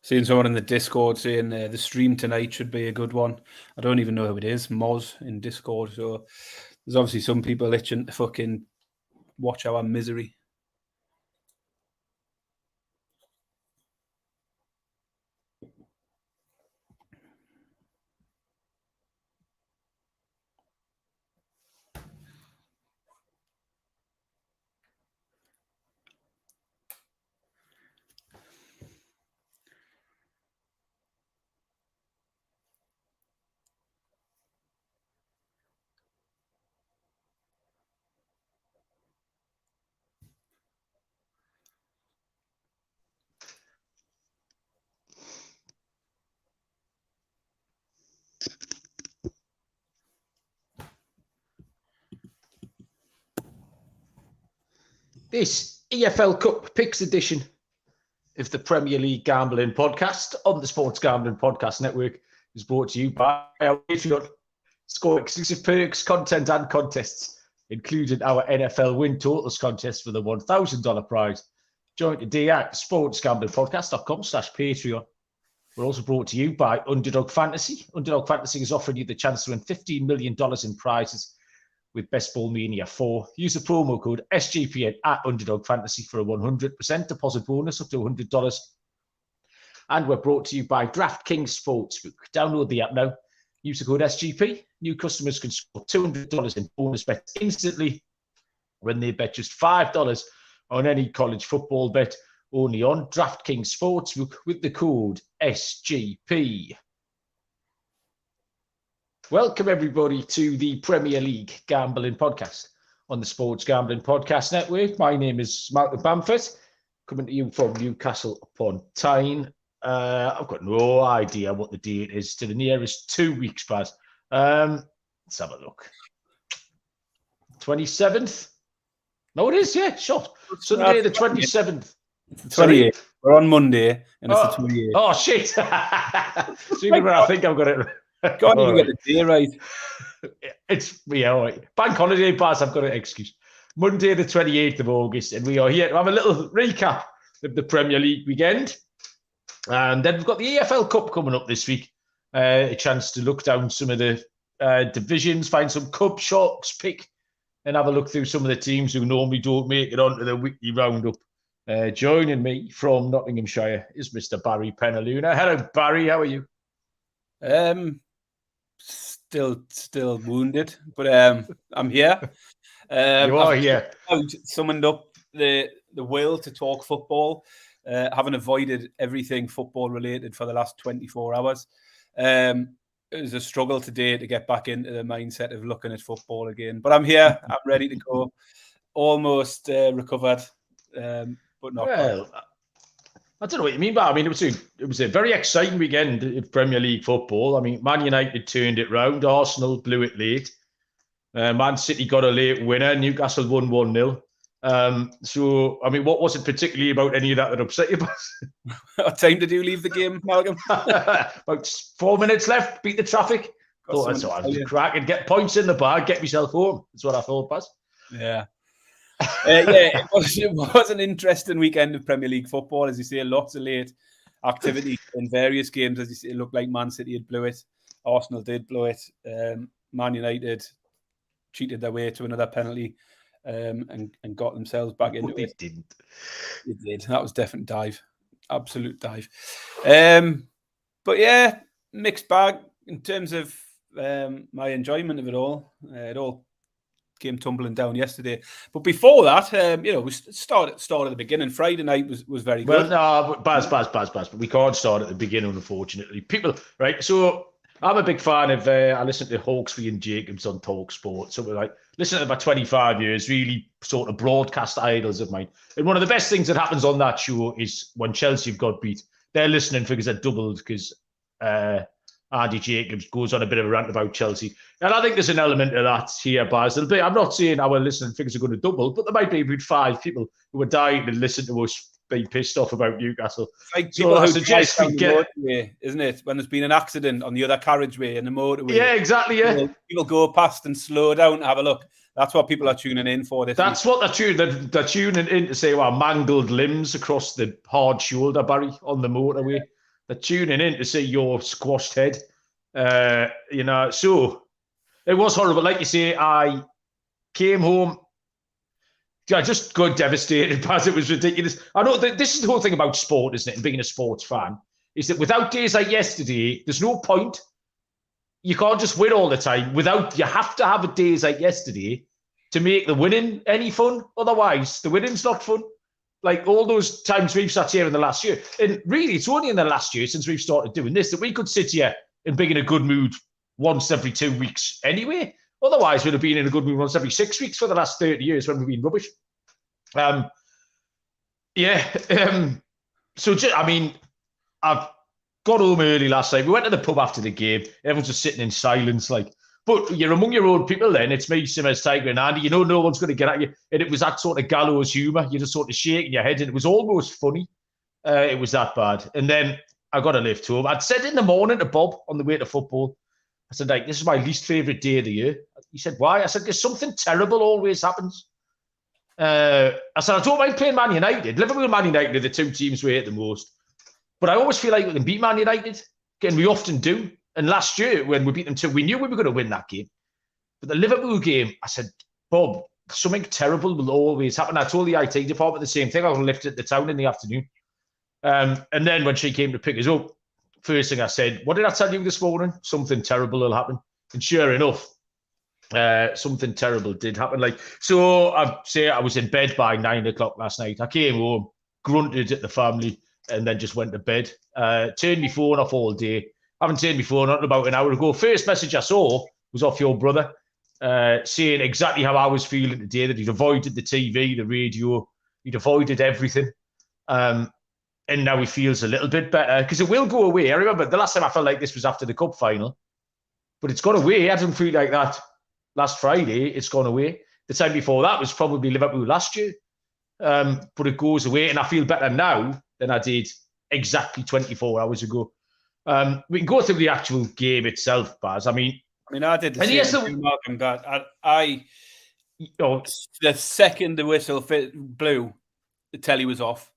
Seeing someone in the Discord saying the stream tonight should be a good one. I don't even know who it is. Moz in Discord. So there's obviously some people itching to fucking watch our misery. This EFL Cup Picks edition of the Premier League Gambling Podcast on the Sports Gambling Podcast Network is brought to you by our Patreon. Score exclusive perks, content and contests, including our NFL win totals contest for the $1,000 prize. Join today at sportsgamblingpodcast.com/Patreon. We're also brought to you by Underdog Fantasy. Underdog Fantasy is offering you the chance to win $15 million in prizes with Best Ball Mania 4. Use the promo code SGPN at Underdog Fantasy for a 100% deposit bonus up to $100. And we're brought to you by DraftKings Sportsbook. Download the app now. Use the code SGP. New customers can score $200 in bonus bets instantly when they bet just $5 on any college football bet, only on DraftKings Sportsbook with the code SGP. Welcome, everybody, to the Premier League Gambling Podcast on the Sports Gambling Podcast Network. My name is Malcolm Bamford, coming to you from Newcastle upon Tyne. I've got no idea what the date is to the nearest 2 weeks, Baz. Let's have a look. 27th? No, it is, yeah, sure. Sunday the 27th. It's the 28th. We're on Monday, and it's the 28th. Oh, shit. So even where I think I've got it right. God, you get the day right. It's, yeah, all right. Bank holiday, Baz, I've got an excuse. Monday, the 28th of August, and we are here to have a little recap of the Premier League weekend. And then we've got the EFL Cup coming up this week. A chance to look down some of the divisions, find some Cup shocks, pick, and have a look through some of the teams who normally don't make it onto the weekly roundup. Joining me from Nottinghamshire is Mr. Barry Penaluna. Hello, Barry. How are you? Still wounded, but I'm here. You are here. I've summoned up the will to talk football, having avoided everything football related for the last 24 hours. It was a struggle today to get back into the mindset of looking at football again, but I'm here. I'm ready to go. Almost recovered, but not well. Quite. I don't know what you mean, but I mean, it was a very exciting weekend of Premier League football. I mean, Man United turned it round. Arsenal blew it late. Man City got a late winner. Newcastle won 1-0. So, I mean, what was it particularly about any of that upset you? What time did you leave the game, Malcolm? About 4 minutes left. Beat the traffic. Thought that's what I was cracking. Get points in the bag. Get myself home. That's what I thought, Baz. Yeah. It was an interesting weekend of Premier League football. As you say, lots of late activity in various games. As you say, it looked like Man City had blew it. Arsenal did blow it. Man United cheated their way to another penalty and got themselves back into it. They didn't. They did. That was definitely dive. Absolute dive. But yeah, mixed bag in terms of my enjoyment of it all. It all came tumbling down yesterday, but before that, we started at the beginning. Friday night was very good. Well, no, Baz, but we can't start at the beginning, unfortunately. People, right? So I'm a big fan of. I listen to Hawksby and Jacobs on Talk Sport. So we're like listening to about 25 years, really sort of broadcast idols of mine. And one of the best things that happens on that show is when Chelsea have got beat. Their listening figures are doubled because Andy Jacobs goes on a bit of a rant about Chelsea. And I think there's an element of that here, Baz. I'm not saying our listening figures are going to double, but there might be about 5 people who are dying to listen to us be pissed off about Newcastle. Like people who suggest we get, motorway, isn't it? When there's been an accident on the other carriageway in the motorway. Yeah, exactly, yeah. People go past and slow down to have a look. That's what people are tuning in for. That's what they're tuning in to say, well, mangled limbs across the hard shoulder, Barry, on the motorway. They're tuning in to see your squashed head. So it was horrible. Like you say, I came home. I just got devastated because it was ridiculous. I know that this is the whole thing about sport, isn't it? And being a sports fan is that without days like yesterday, there's no point. You can't just win all the time. You have to have a days like yesterday to make the winning any fun. Otherwise, the winning's not fun. Like all those times we've sat here in the last year. And really, it's only in the last year since we've started doing this that we could sit here and be in a good mood once every 2 weeks anyway. Otherwise, we'd have been in a good mood once every 6 weeks for the last 30 years when we've been rubbish. I've got home early last night. We went to the pub after the game. Everyone's just sitting in silence, but you're among your own people then. It's me, Simmers, Tiger, and Andy. You know no one's going to get at you. And it was that sort of gallows humour. You're just sort of shaking your head, and it was almost funny. It was that bad. And then I got a lift home. I'd said in the morning to Bob on the way to football, I said, this is my least favourite day of the year. He said, why? I said, because something terrible always happens. I said, I don't mind playing Man United. Liverpool and Man United are the two teams we hate the most. But I always feel like we can beat Man United. Again, we often do. And last year, when we beat them 2, we knew we were going to win that game. But the Liverpool game, I said, Bob, something terrible will always happen. I told the IT department the same thing. I was lifted to town in the afternoon. And then when she came to pick us up, first thing I said, what did I tell you this morning? Something terrible will happen. And sure enough, something terrible did happen. So I say I was in bed by 9 o'clock last night. I came home, grunted at the family, and then just went to bed. Turned my phone off all day. I haven't turned my phone on about an hour ago. First message I saw was off your brother, saying exactly how I was feeling today, that he'd avoided the TV, the radio, he'd avoided everything. And now he feels a little bit better, because it will go away. I remember the last time I felt like this was after the cup final, but it's gone away. I didn't feel like that last Friday. It's gone away. The time before that was probably Liverpool last year. But it goes away, and I feel better now than I did exactly 24 hours ago. We can go through the actual game itself, Baz. I did the same thing, Malcolm. The second the whistle blew, the telly was off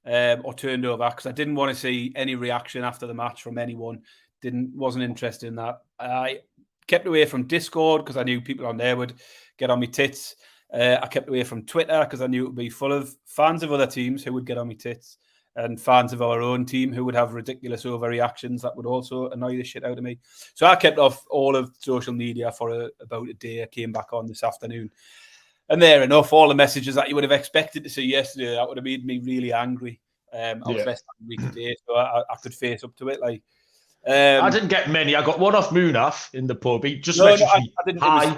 or turned over, because I didn't want to see any reaction after the match from anyone. Wasn't interested in that. I kept away from Discord because I knew people on there would get on my tits. I kept away from Twitter because I knew it would be full of fans of other teams who would get on my tits, and fans of our own team who would have ridiculous overreactions that would also annoy the shit out of me. So I kept off all of social media for about a day. I came back on this afternoon. And there enough, all the messages that you would have expected to see yesterday, that would have made me really angry. I was less angry today, so I could face up to it. I didn't get many. I got one off Moonaf in the pub. He just messaged me, hi.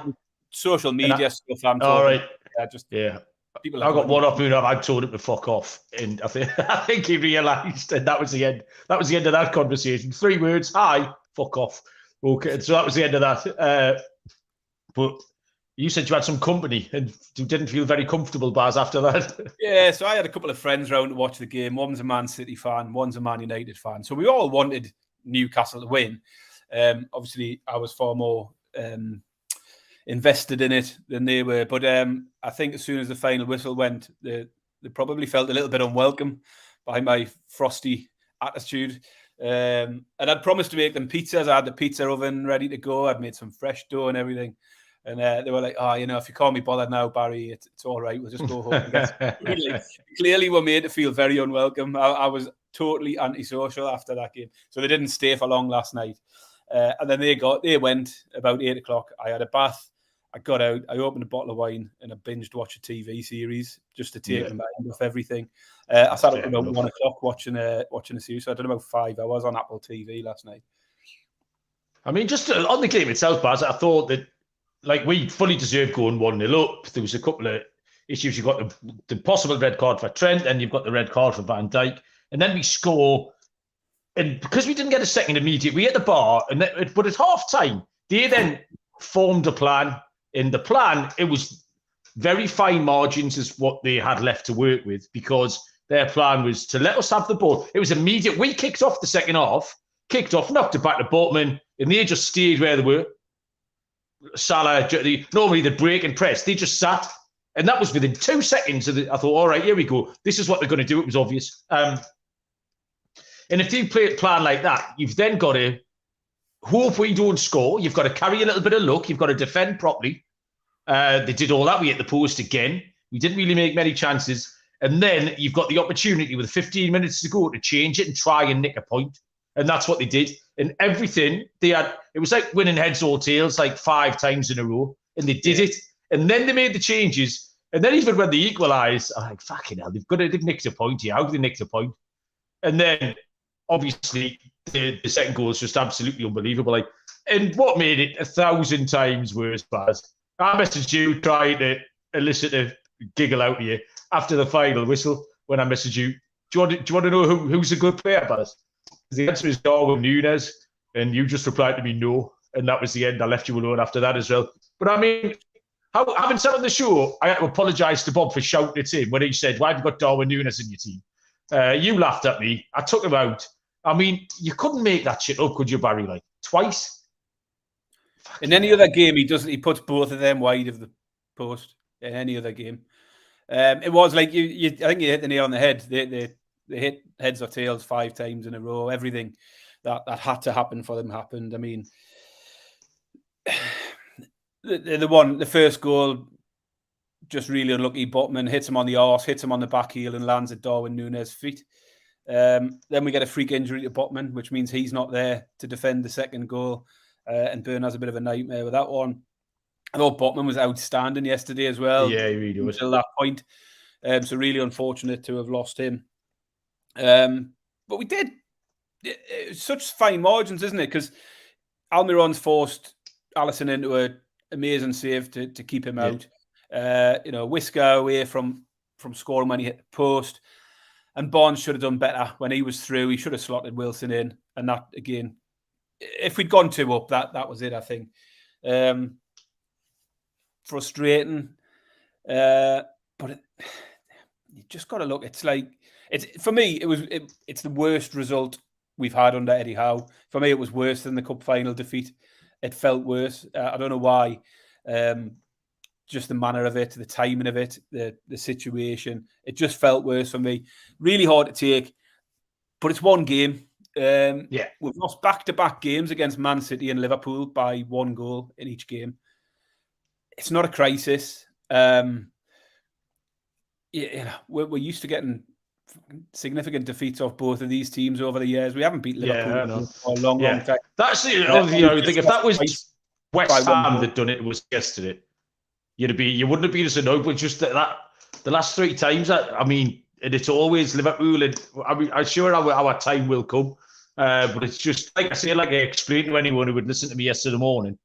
Social media stuff. All right. Yeah. I got one off Moonaf. I told him to fuck off, and I think he realised, and that was the end. That was the end of that conversation. 3 words: hi, fuck off. Okay, so that was the end of that. But you said you had some company, and you didn't feel very comfortable, Baz, after that. Yeah, so I had a couple of friends round to watch the game. One's a Man City fan, one's a Man United fan. So we all wanted Newcastle to win. Obviously, I was far more invested in it than they were. But I think as soon as the final whistle went, they probably felt a little bit unwelcome by my frosty attitude. And I'd promised to make them pizzas. I had the pizza oven ready to go. I'd made some fresh dough and everything. And they were like, if you can't be bothered now, Barry, it's all right. We'll just go home and get Clearly, we're made to feel very unwelcome. I was totally antisocial after that game. So they didn't stay for long last night. And then they went about 8 o'clock. I had a bath. I got out. I opened a bottle of wine and I binged watch a TV series just to take my mind off everything. I sat up about 1 o'clock watching a series. So I did about 5 hours on Apple TV last night. Just on the game itself, Baz, I thought that we fully deserved going 1-0 up. There was a couple of issues. You've got the possible red card for Trent, and you've got the red card for Van Dijk. And then we score. And because we didn't get a second immediate, we hit the bar. But at half time, they then formed a plan. In the plan, it was very fine margins is what they had left to work with, because their plan was to let us have the ball. It was immediate. We kicked off the second half, knocked it back to Botman, and they just stayed where they were. Salah, normally they'd break and press. They just sat. And that was within 2 seconds. I thought, all right, here we go. This is what they're going to do. It was obvious. And if you play a plan like that, you've then got to hope we don't score. You've got to carry a little bit of luck. You've got to defend properly. They did all that. We hit the post again. We didn't really make many chances. And then you've got the opportunity with 15 minutes to go to change it and try and nick a point. And that's what they did. And everything they had, it was like winning heads or tails like 5 times in a row. And they did it. And then they made the changes. And then even when they equalised, I'm like, fucking hell, they've nicked a point here. How have they nicked a point? And then, obviously, the second goal is just absolutely unbelievable. Like, and what made it 1,000 times worse, Baz? I messaged you trying to elicit a giggle out of you after the final whistle when I messaged you. Do you want to know who's a good player, Baz? The answer is Darwin Núñez, and you just replied to me no, and that was the end. I left you alone after that as well. But I mean, having said on the show, I had to apologise to Bob for shouting at him when he said, "Why have you got Darwin Núñez in your team?" You laughed at me. I took him out. I mean, you couldn't make that shit up, could you, Barry? Like twice. In any other game, he puts both of them wide of the post. In any other game, it was like I think you hit the nail on the head. They hit heads or tails 5 times in a row. Everything that had to happen for them happened. I mean, the first goal, just really unlucky. Botman hits him on the arse, hits him on the back heel, and lands at Darwin Núñez's feet. Then we get a freak injury to Botman, which means he's not there to defend the second goal. And Byrne has a bit of a nightmare with that one. I thought Botman was outstanding yesterday as well. Yeah, he really was. Until that point. So really unfortunate to have lost him. But we did. It's such fine margins, isn't it? Because Almiron's forced Alisson into an amazing save to keep him out. Whisker away from scoring when he hit the post. And Barnes should have done better when he was through. He should have slotted Wilson in. And that, again, if we'd gone 2 up, that was it, I think. Frustrating. But you just got to look. It's like, for me, it's the worst result we've had under Eddie Howe. For me, it was worse than the cup final defeat. It felt worse. I don't know why. Just the manner of it, the timing of it, the situation. It just felt worse for me. Really hard to take, but it's one game. We've lost back-to-back games against Man City and Liverpool by 1 goal in each game. It's not a crisis. We're used to getting significant defeats off both of these teams over the years. We haven't beat Liverpool for a long time. That's the other thing. If that was West Ham that done it was yesterday, you wouldn't have been as annoyed. But just that the last 3 times, I mean, and it's always Liverpool. And I mean, I'm sure our time will come. But it's just like I say, like I explained to anyone who would listen to me yesterday morning,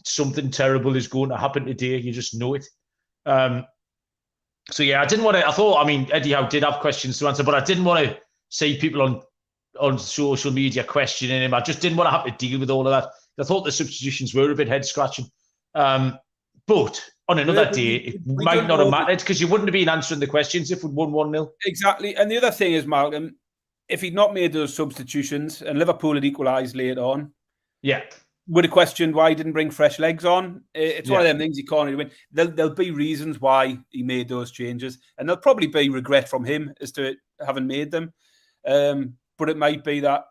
something terrible is going to happen today. You just know it. So yeah, I didn't want to. I mean, Eddie Howe did have questions to answer, but I didn't want to see people on social media questioning him. I just didn't want to have to deal with all of that. I thought the substitutions were a bit head scratching. But on another day, it might not have mattered because you wouldn't have been answering the questions if we'd won 1-0. Exactly. And the other thing is, Malcolm, if he'd not made those substitutions and Liverpool had equalised later on, would have questioned why he didn't bring fresh legs on. It's one of them things you can't really win. There'll be reasons why he made those changes, and there'll probably be regret from him as to having made them. But it might be that,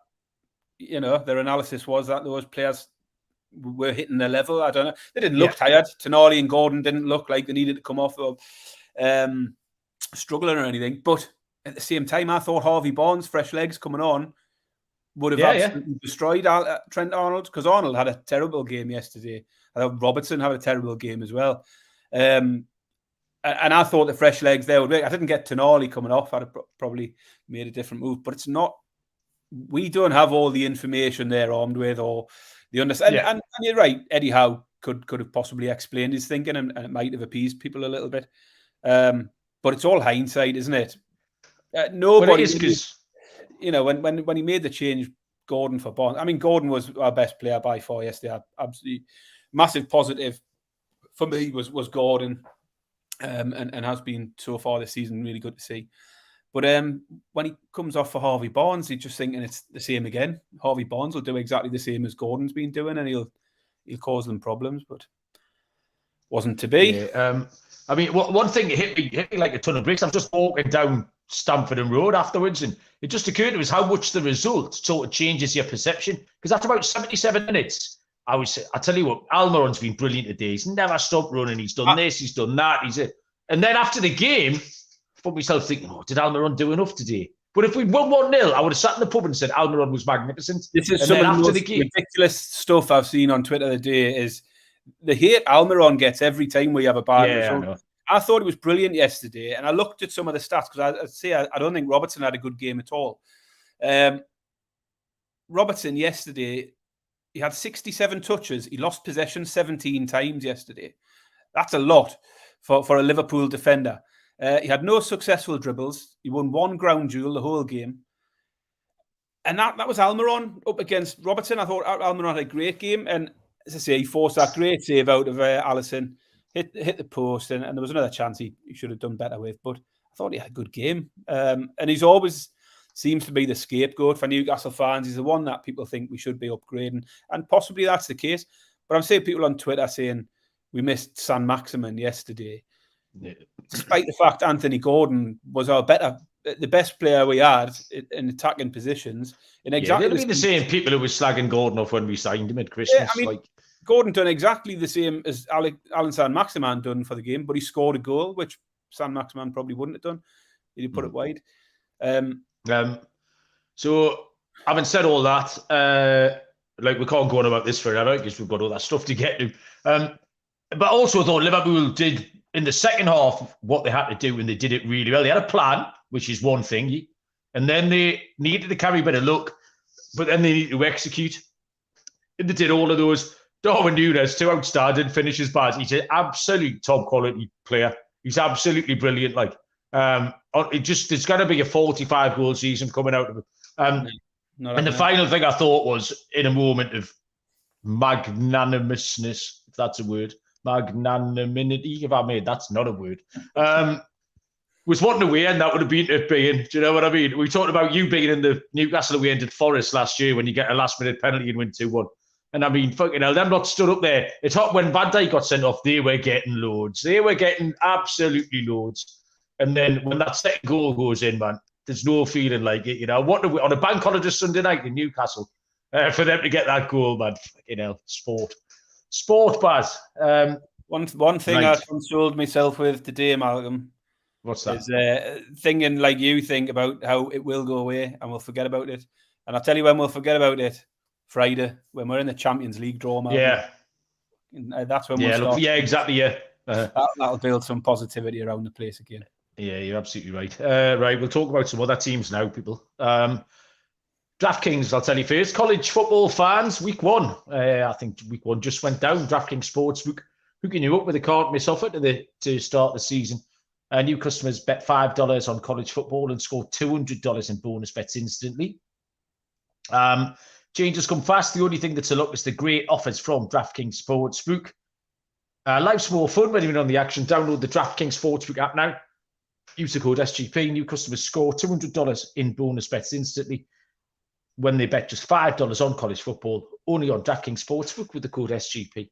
their analysis was that those players were hitting their level. I don't know. They didn't look tired. Tonali and Gordon didn't look like they needed to come off or struggling or anything. But at the same time, I thought Harvey Barnes, fresh legs coming on, would have absolutely destroyed Trent Arnold, because Arnold had a terrible game yesterday. I thought Robertson had a terrible game as well. And I thought the fresh legs there would be. I didn't get Tonali coming off. I'd have probably made a different move. But it's not. We don't have all the information they're armed with or the understanding. And you're right. Eddie Howe could have possibly explained his thinking and it might have appeased people a little bit. But it's all hindsight, isn't it? Nobody is because... when he made the change, Gordon for Barnes. I mean, Gordon was our best player by far yesterday. Absolutely massive positive for me was Gordon, and has been so far this season. Really good to see. But when he comes off for Harvey Barnes, he's just thinking it's the same again. Harvey Barnes will do exactly the same as Gordon's been doing, and he'll cause them problems. But wasn't to be. I mean, one thing hit me like a ton of bricks. I'm just walking down Stamford and Road afterwards, and it just occurred to us how much the result sort of changes your perception. Because after about 77 minutes, I tell you what, Almiron's been brilliant today. He's never stopped running. He's done this, he's done that. And then after the game, I found myself thinking, did Almiron do enough today? But if we won 1-0, I would have sat in the pub and said Almiron was magnificent. This is some of the most ridiculous stuff I've seen on Twitter today. Is the hate Almiron gets every time we have a bad result. I thought it was brilliant yesterday, and I looked at some of the stats because I don't think Robertson had a good game at all. Robertson yesterday, he had 67 touches. He lost possession 17 times yesterday. That's a lot for a Liverpool defender. He had no successful dribbles. He won one ground duel the whole game. And that was Almiron up against Robertson. I thought Almiron had a great game. And as I say, he forced that great save out of Alisson. Hit the post, and there was another chance he should have done better with. But I thought he had a good game. And he's always seems to be the scapegoat for Newcastle fans. He's the one that people think we should be upgrading. And possibly that's the case. But I'm seeing people on Twitter saying we missed San Maximin yesterday. Yeah. Despite the fact Anthony Gordon was the best player we had in attacking positions. In exactly they'll be the same people who were slagging Gordon off when we signed him at Christmas. Yeah, Gordon done exactly the same as Alan San Maximin done for the game, but he scored a goal, which San Maximin probably wouldn't have done. He put it wide. So, having said all that, we can't go on about this forever because we've got all that stuff to get to. But also, I thought Liverpool did in the second half what they had to do, and they did it really well. They had a plan, which is one thing, and then they needed to carry a bit of luck, but then they needed to execute. And they did all of those. Darwin Núñez, 2 outstanding finishes, bad. He's an absolute top quality player. He's absolutely brilliant. There's going to be a 45 goal season coming out of him. And the final thing I thought was, in a moment of magnanimousness, if that's a word, magnanimity, if I made that's not a word, was wanting away, and that would have been it being. Do you know what I mean? We talked about you being in the Newcastle away end at Forest last year when you get a last-minute penalty and win 2-1. And I mean, fucking hell, them lot stood up there. It's hot when Van Dijk got sent off, they were getting loads. They were getting absolutely loads. And then when that second goal goes in, man, there's no feeling like it, What on a bank holiday Sunday night in Newcastle, for them to get that goal, man, fucking hell, sport, Baz. One thing I consoled myself with today, Malcolm. What's that? Is thinking like you think about how it will go away and we'll forget about it. And I'll tell you when we'll forget about it. Friday, when we're in the Champions League draw, man. Yeah. That's when we'll start. Yeah, exactly, yeah. That'll build some positivity around the place again. Yeah, you're absolutely right. Right, we'll talk about some other teams now, people. DraftKings, I'll tell you first. College football fans, week 1. I think week 1 just went down. DraftKings Sportsbook hooking you up with a can't miss offer to start the season. New customers bet $5 on college football and score $200 in bonus bets instantly. Changes come fast. The only thing that's a look is the great offers from DraftKings Sportsbook. Life's more fun when you're on the action. Download the DraftKings Sportsbook app now. Use the code SGP. New customers score $200 in bonus bets instantly when they bet just $5 on college football. Only on DraftKings Sportsbook with the code SGP.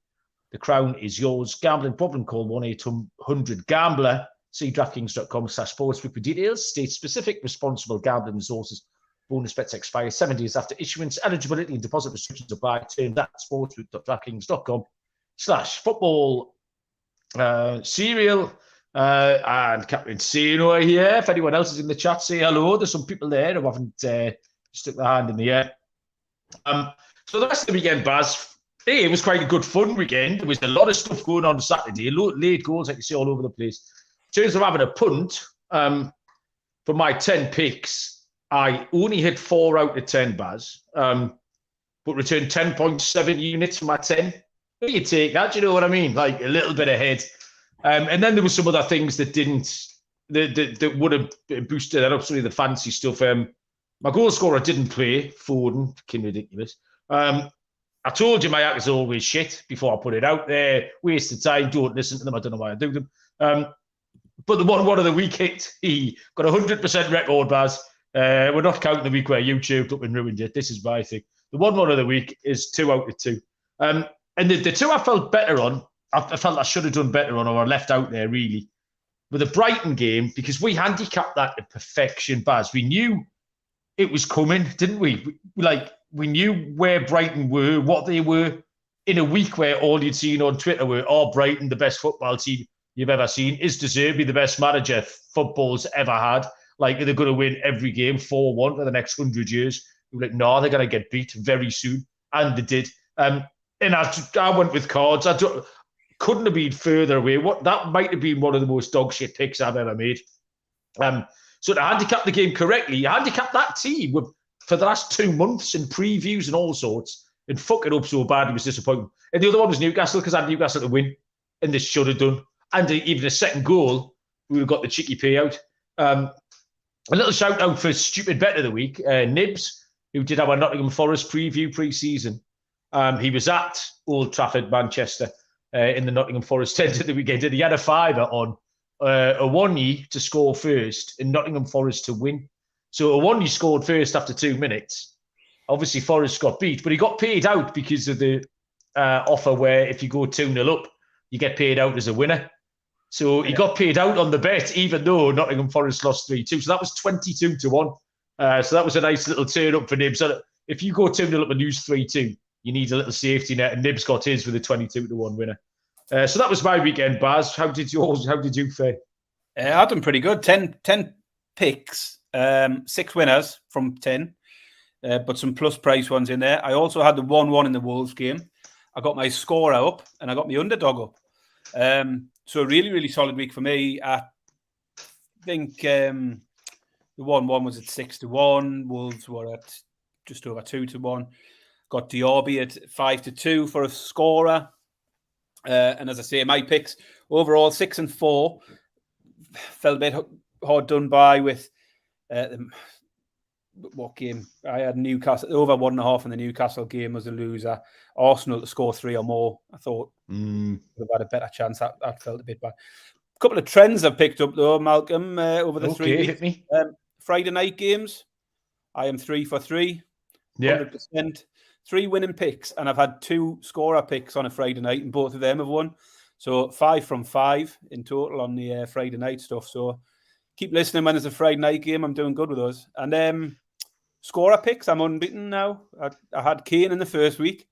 The crown is yours. Gambling problem, call 1-800-GAMBLER. See DraftKings.com/sportsbook for details. State specific, responsible gambling resources. Bonus bets expire 7 days after issuance. Eligibility and deposit restrictions apply. Terms at sportsbook.draftkings.com/football. Serial and Captain Sino here. If anyone else is in the chat, say hello. There's some people there who haven't stuck their hand in the air. So the rest of the weekend, Baz, it was quite a good fun weekend. There was a lot of stuff going on Saturday. Late goals, like you see, all over the place. In terms of having a punt, for my 10 picks, I only hit 4 out of 10, Baz, but returned 10.7 units from my 10. What do you take that? Do you know what I mean? Like a little bit ahead. And then there were some other things that that would have boosted that up. Some of the fancy stuff. My goal scorer didn't play, Foden, fucking ridiculous. I told you my act is always shit before I put it out there. Waste of time, don't listen to them. I don't know why I do them. But the one of the week hit, he got 100% record, Baz. We're not counting the week where you choked up and ruined it. This is my thing. The one of the week is 2 out of 2. And the 2 I felt better on, I felt I should have done better on, or I left out there really, with the Brighton game, because we handicapped that to perfection, Baz. We knew it was coming, didn't we? We knew where Brighton were, what they were, in a week where all you'd seen on Twitter were, Brighton, the best football team you've ever seen. Is De Zerbi the best manager football's ever had? Like, they're going to win every game 4-1 for the next 100 years. We were like, no, they're going to get beat very soon. And they did. And I went with cards. Couldn't have been further away. That might have been one of the most dog shit picks I've ever made. So to handicap the game correctly, you handicap that team for the last 2 months in previews and all sorts, and fuck it up so bad it was disappointing. And the other one was Newcastle, because I had Newcastle to win, and they should have done. And even a second goal, we would have got the cheeky payout. A little shout out for Stupid Bet of the Week, Nibs, who did our Nottingham Forest preview pre-season. He was at Old Trafford, Manchester, in the Nottingham Forest tent at the weekend, and he had a fiver on Awoniyi to score first and Nottingham Forest to win. So Awoniyi scored first after 2 minutes. Obviously, Forest got beat, but he got paid out because of the offer where if you go 2-0 up, you get paid out as a winner. So he got paid out on the bet, even though Nottingham Forest lost 3-2. So that was 22-1. So that was a nice little turn up for Nibs. So if you go 2-0 up and lose 3-2, you need a little safety net, and Nibs got his with a 22-1 winner. So that was my weekend, Baz. How did you fare? I've done pretty good. 10 picks, 6 winners from 10, but some plus price ones in there. I also had the 1-1 in the Wolves game. I got my score up and I got my underdog up. So a really, really solid week for me. I think the 1-1 was at 6-1. Wolves were at just over 2-1. Got Diaby at 5-2 for a scorer. And as I say, my picks overall 6 and 4 felt a bit hard done by with what game? I had Newcastle over 1.5 in the Newcastle game was a loser. Arsenal to score 3 or more. I thought would have had a better chance. That felt a bit bad. A couple of trends I've picked up though, Malcolm, over the 3 weeks. Hit me. Friday night games. I am 3 for 3. 100%. 3 winning picks, and I've had 2 scorer picks on a Friday night, and both of them have won. So 5 from 5 in total on the Friday night stuff. So keep listening when there's a Friday night game. I'm doing good with those. And scorer picks, I'm unbeaten now. I had Kane in the first week.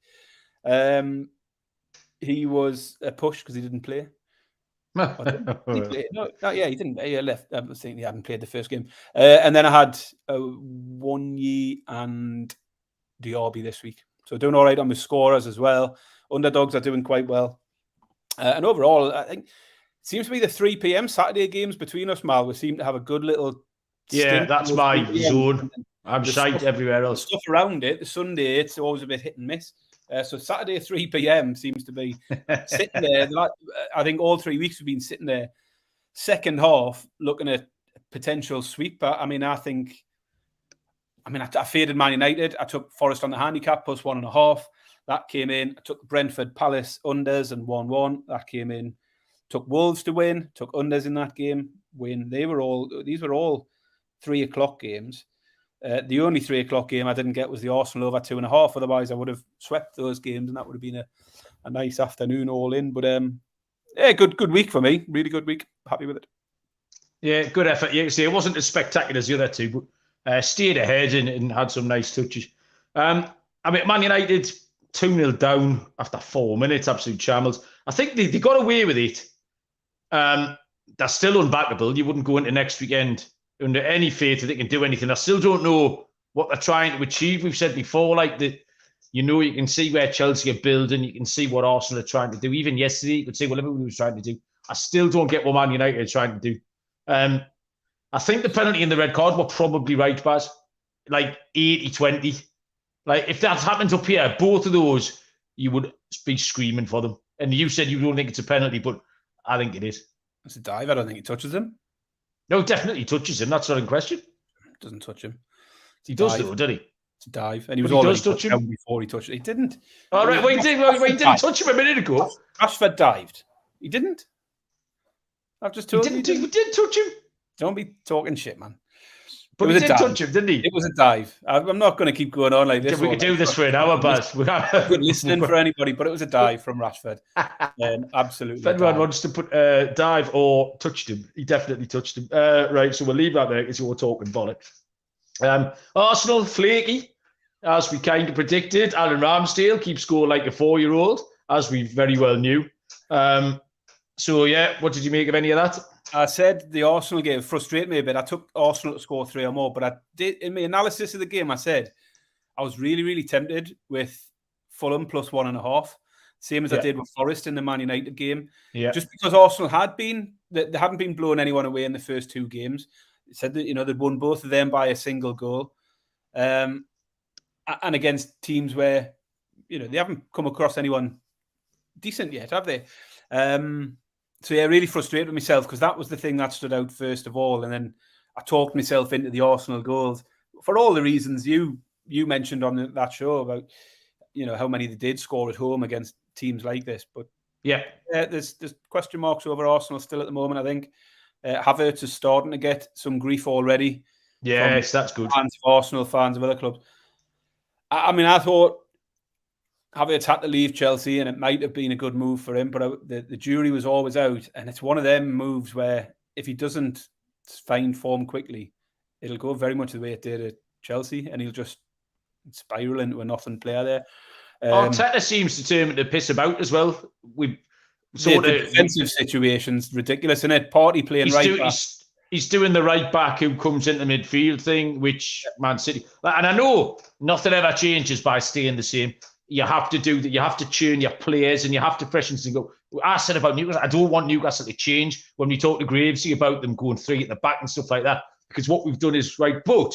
He was a push because he didn't play. He didn't. He left. I think he hadn't played the first game. And then I had Awoniyi and Diaby this week. So doing all right on my scorers as well. Underdogs are doing quite well. And overall, I think it seems to be the 3 p.m. Saturday games between us, Mal. We seem to have a good little... Yeah, that's my zone. I'm shite everywhere else. Stuff around it. The Sunday, it's always a bit hit and miss. So Saturday 3 p.m. seems to be sitting there. I think all 3 weeks we've been sitting there. Second half, looking at potential sweep. I faded Man United. I took Forest on the handicap plus 1.5. That came in. I took Brentford Palace unders and 1-1. That came in. Took Wolves to win. Took unders in that game. Win. These were all 3 o'clock games. The only 3 o'clock game I didn't get was the Arsenal over 2.5. Otherwise, I would have swept those games, and that would have been a nice afternoon all in. But good week for me. Really good week. Happy with it. Yeah, good effort. Yeah, see, it wasn't as spectacular as the other two, but stayed ahead and had some nice touches. Man United 2-0 down after 4 minutes, absolute shambles. I think they got away with it. They're still unbackable. You wouldn't go into next weekend under any faith that they can do anything. I still don't know what they're trying to achieve. We've said before, you can see where Chelsea are building. You can see what Arsenal are trying to do. Even yesterday, you could see what Liverpool was trying to do. I still don't get what Man United are trying to do. I think the penalty and the red card were probably right, Baz. 80-20. If that happened up here, both of those, you would be screaming for them. And you said you don't think it's a penalty, but I think it is. It's a dive. I don't think it touches him. No, definitely touches him. That's not in question. Doesn't touch him. He does, though, doesn't he? It's a dive. And he was already touched him before he touched it. He didn't. All right, he didn't touch him a minute ago. Rashford dived. He didn't. I've just told you. He did touch him. Don't be talking shit, man. But he did touch him, didn't he? It was a dive. I'm not going to keep going on like this. We could do this for an hour, Baz. Good listening for anybody, but it was a dive from Rashford. Absolutely. If anyone wants to put dive or touched him, he definitely touched him. Right, so we'll leave that there because you're talking bollocks. Arsenal, flaky, as we kind of predicted. Aaron Ramsdale keeps scoring like a 4-year-old, as we very well knew. So, yeah, what did you make of any of that? I said the Arsenal game frustrated me a bit. I took Arsenal to score 3 or more, but I did, in my analysis of the game, I said I was really, really tempted with Fulham plus 1.5, same as I did with Forest in the Man United game. Yeah. Just because Arsenal they hadn't been blowing anyone away in the first 2 games. It said that, they'd won both of them by a single goal. And against teams where, they haven't come across anyone decent yet, have they? So, yeah, really frustrated with myself because that was the thing that stood out first of all. And then I talked myself into the Arsenal goals for all the reasons you mentioned on that show about, how many they did score at home against teams like this. But, there's question marks over Arsenal still at the moment, I think. Havertz is starting to get some grief already. Yes, that's good. Fans of Arsenal, fans of other clubs. I thought Havertz had to leave Chelsea, and it might have been a good move for him, but the jury was always out. And it's one of them moves where if he doesn't find form quickly, it'll go very much the way it did at Chelsea, and he'll just spiral into a nothing player there. Arteta seems determined to piss about as well. The defensive situation's ridiculous, isn't it? Party playing back. He's doing the right back who comes into midfield thing, which Man City... And I know nothing ever changes by staying the same. You have to do that. You have to tune your players and you have to freshen things and go. I said about Newcastle, I don't want Newcastle to change when we talk to Gravesy about them going 3 at the back and stuff like that, because what we've done is right. But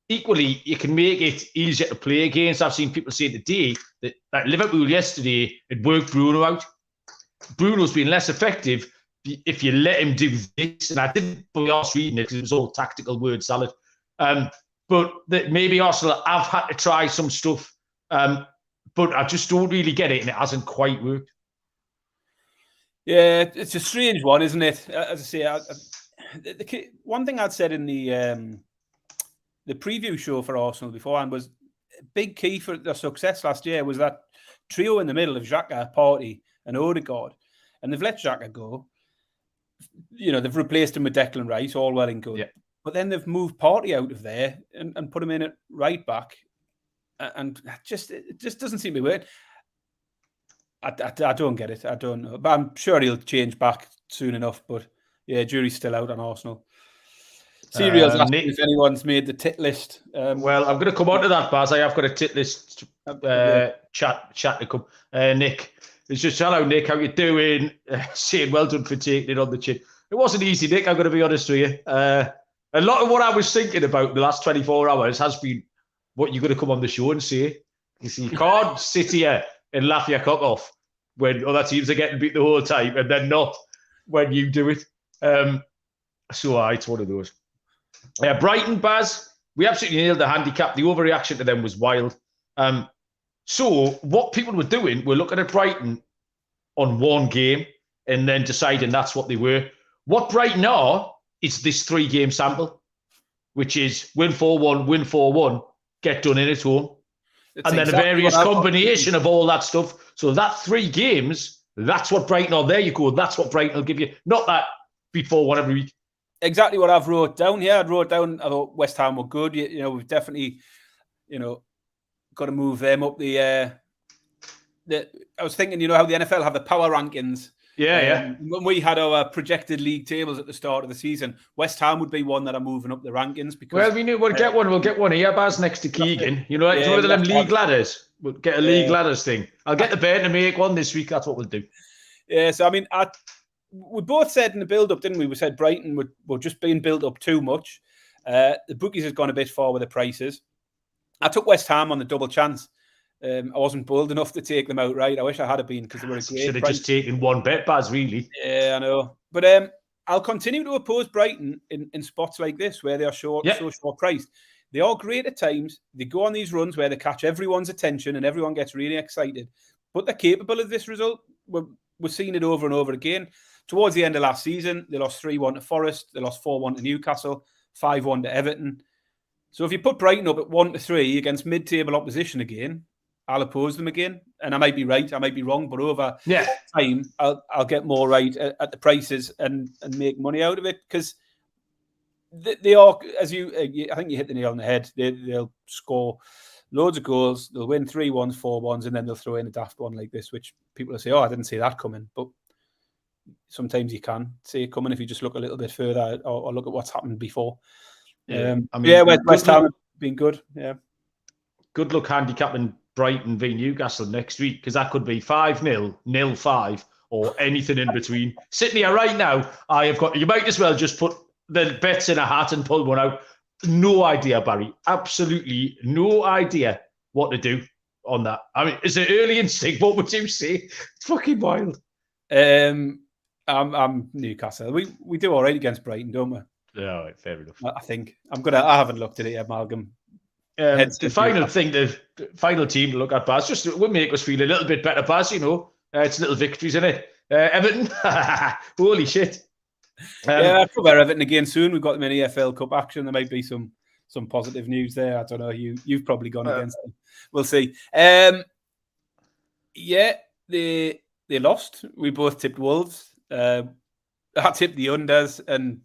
equally, you can make it easier to play against. I've seen people say today that like Liverpool yesterday, it worked Bruno out. Bruno's been less effective if you let him do this. And I didn't believe I was reading it because it was all tactical word salad. But that maybe Arsenal have had to try some stuff. But I just don't really get it, and it hasn't quite worked. Yeah, it's a strange one, isn't it? As I say, one thing I'd said in the preview show for Arsenal beforehand was a big key for their success last year was that trio in the middle of Xhaka, Partey, and Odegaard, and they've let Xhaka go. They've replaced him with Declan Rice, all well and good. Yeah. But then they've moved Partey out of there and put him in at right back. And it just doesn't seem to be working. I don't get it. I don't know. But I'm sure he'll change back soon enough. But yeah, jury's still out on Arsenal. Serial's asking if anyone's made the tit list. Well, I'm going to come on to that, Baz. I have got a tit list chat to come. Nick, it's just, hello, Nick. How you doing? Saying well done for taking it on the chin. It wasn't easy, Nick. I'm going to be honest with you. A lot of what I was thinking about the last 24 hours has been what you're going to come on the show and say. You see, you can't sit here and laugh your cock off when other teams are getting beat the whole time and then not when you do it. So it's one of those. Brighton, Baz, we absolutely nailed the handicap. The overreaction to them was wild. So what people were doing were looking at Brighton on one game and then deciding that's what they were. What Brighton are is this 3-game sample, which is win 4-1, win 4-1, get done in at home. And then a various combination of all that stuff. So that 3 games, that's what Brighton are. There you go. That's what Brighton will give you. Not that before one every week. Exactly what I've wrote down. Yeah, I wrote down, I thought West Ham were good. We've definitely, got to move them up I was thinking, how the NFL have the power rankings. Yeah. When we had our projected league tables at the start of the season, West Ham would be one that are moving up the rankings. Because we knew we'll get one. We'll get one here, Baz, next to Keegan. One of them league ladders. We'll get a league ladders thing. I'll get the bear to make one this week. That's what we'll do. Yeah, so we both said in the build-up, didn't we? We said Brighton were just being built up too much. The bookies has gone a bit far with the prices. I took West Ham on the double chance. I wasn't bold enough to take them outright. I wish I had been because they were a great should have just taken one bet, Baz, really. Yeah, I know. But I'll continue to oppose Brighton in spots like this where they are so short priced. They are great at times. They go on these runs where they catch everyone's attention and everyone gets really excited. But they're capable of this result. We're seeing it over and over again. Towards the end of last season, they lost 3-1 to Forest. They lost 4-1 to Newcastle, 5-1 to Everton. So if you put Brighton up at 1-3 against mid-table opposition again, I'll oppose them again. And I might be right, I might be wrong, but over time, I'll get more right at the prices and make money out of it, because they are, as I think you hit the nail on the head. They'll score loads of goals. They'll win 3-1s, 4-1s, and then they'll throw in a daft one like this, which people will say, "Oh, I didn't see that coming." But sometimes you can see it coming if you just look a little bit further or look at what's happened before. West Ham have been good. Yeah, good luck handicapping Brighton v Newcastle next week, because that could be 5-0, 0-5, or anything in between. Sitting here right now, you might as well just put the bets in a hat and pull one out. No idea, Barry. Absolutely no idea what to do on that. I mean, is it early instinct? What would you say? It's fucking wild. I'm Newcastle. We do all right against Brighton, don't we? Yeah, right, fair enough. I think I haven't looked at it yet, Malcolm. The final team to look at, Baz, just will make us feel a little bit better, Baz. It's little victories, isn't it? Everton, holy shit. I'll cover Everton again soon. We've got them in EFL Cup action. There might be some positive news there. I don't know. You've probably gone against them. We'll see. They lost. We both tipped Wolves. I tipped the unders, and